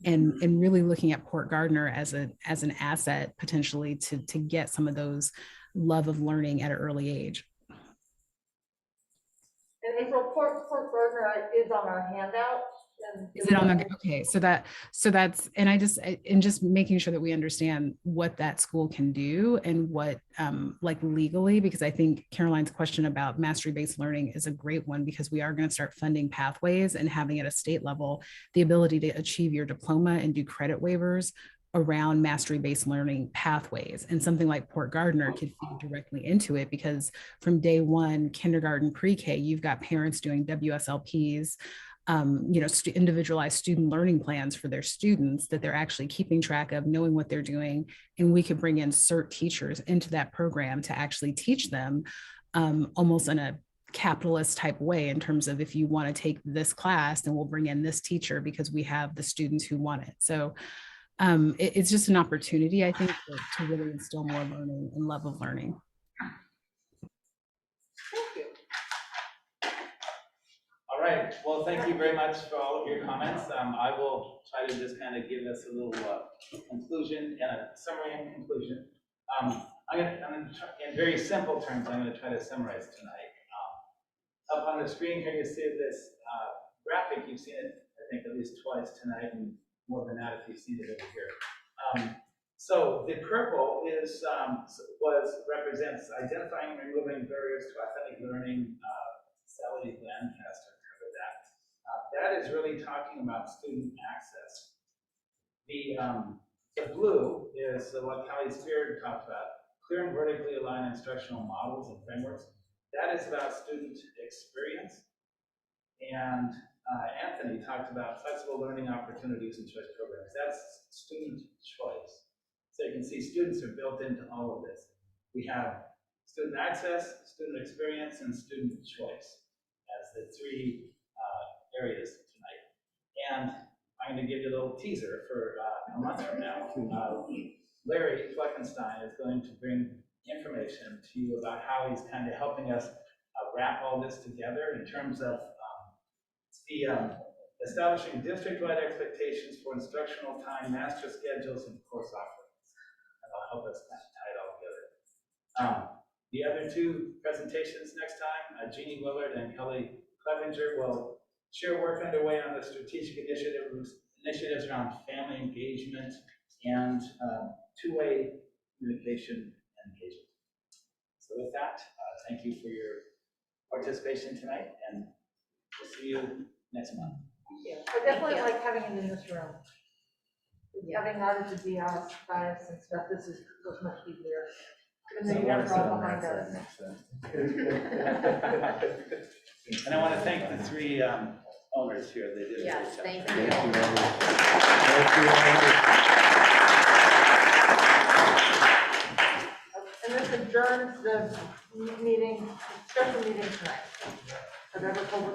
and really looking at Port Gardner as an asset potentially to get some of those love of learning at an early age. And April, Port Gardner is on our handout. Is it on the, okay, so that's, and just making sure that we understand what that school can do and what, like legally, because I think Caroline's question about mastery-based learning is a great one, because we are going to start funding pathways and having at a state level, the ability to achieve your diploma and do credit waivers around mastery-based learning pathways. And something like Port Gardner could feed directly into it, because from day one, kindergarten, pre-K, you've got parents doing WSLPs, individualized student learning plans for their students that they're actually keeping track of, knowing what they're doing. And we could bring in CERT teachers into that program to actually teach them almost in a capitalist type way, in terms of, if you want to take this class, then we'll bring in this teacher because we have the students who want it. So it's just an opportunity, I think, to really instill more learning and love of learning. All right, well, thank you very much for all of your comments. I will try to just kind of give us a little conclusion and a summary and conclusion. I'm gonna try, in very simple terms, I'm gonna try to summarize tonight. Up on the screen here, you see this graphic. You've seen it, I think, at least twice tonight, and more than that if you've seen it over here. So the purple is represents identifying and removing barriers to authentic learning. Sally Lancaster covered that. That is really talking about student access. The blue is what Callie Spear talked about, clear and vertically aligned instructional models and frameworks. That is about student experience. And Anthony talked about flexible learning opportunities and choice programs. That's student choice. So you can see students are built into all of this. We have student access, student experience, and student choice as the three areas tonight. And I'm going to give you a little teaser for a month from now. Larry Fleckenstein is going to bring information to you about how he's kind of helping us wrap all this together in terms of establishing district-wide expectations for instructional time, master schedules, and course offerings. And that'll help us kind of tie it all together. The other two presentations next time, Jeannie Willard and Kelly Clevenger will share work underway on the strategic initiatives around family engagement and two-way communication and engagement. So with that, thank you for your participation tonight, and we'll see you next month. I definitely like having it in this room. Having that as a bias and stuff, this was much easier. And then you guys are all behind us. And I want to thank the three owners here. They did a Yes, great job. thank you. And this adjourns the meeting, special meeting tonight of Everett Public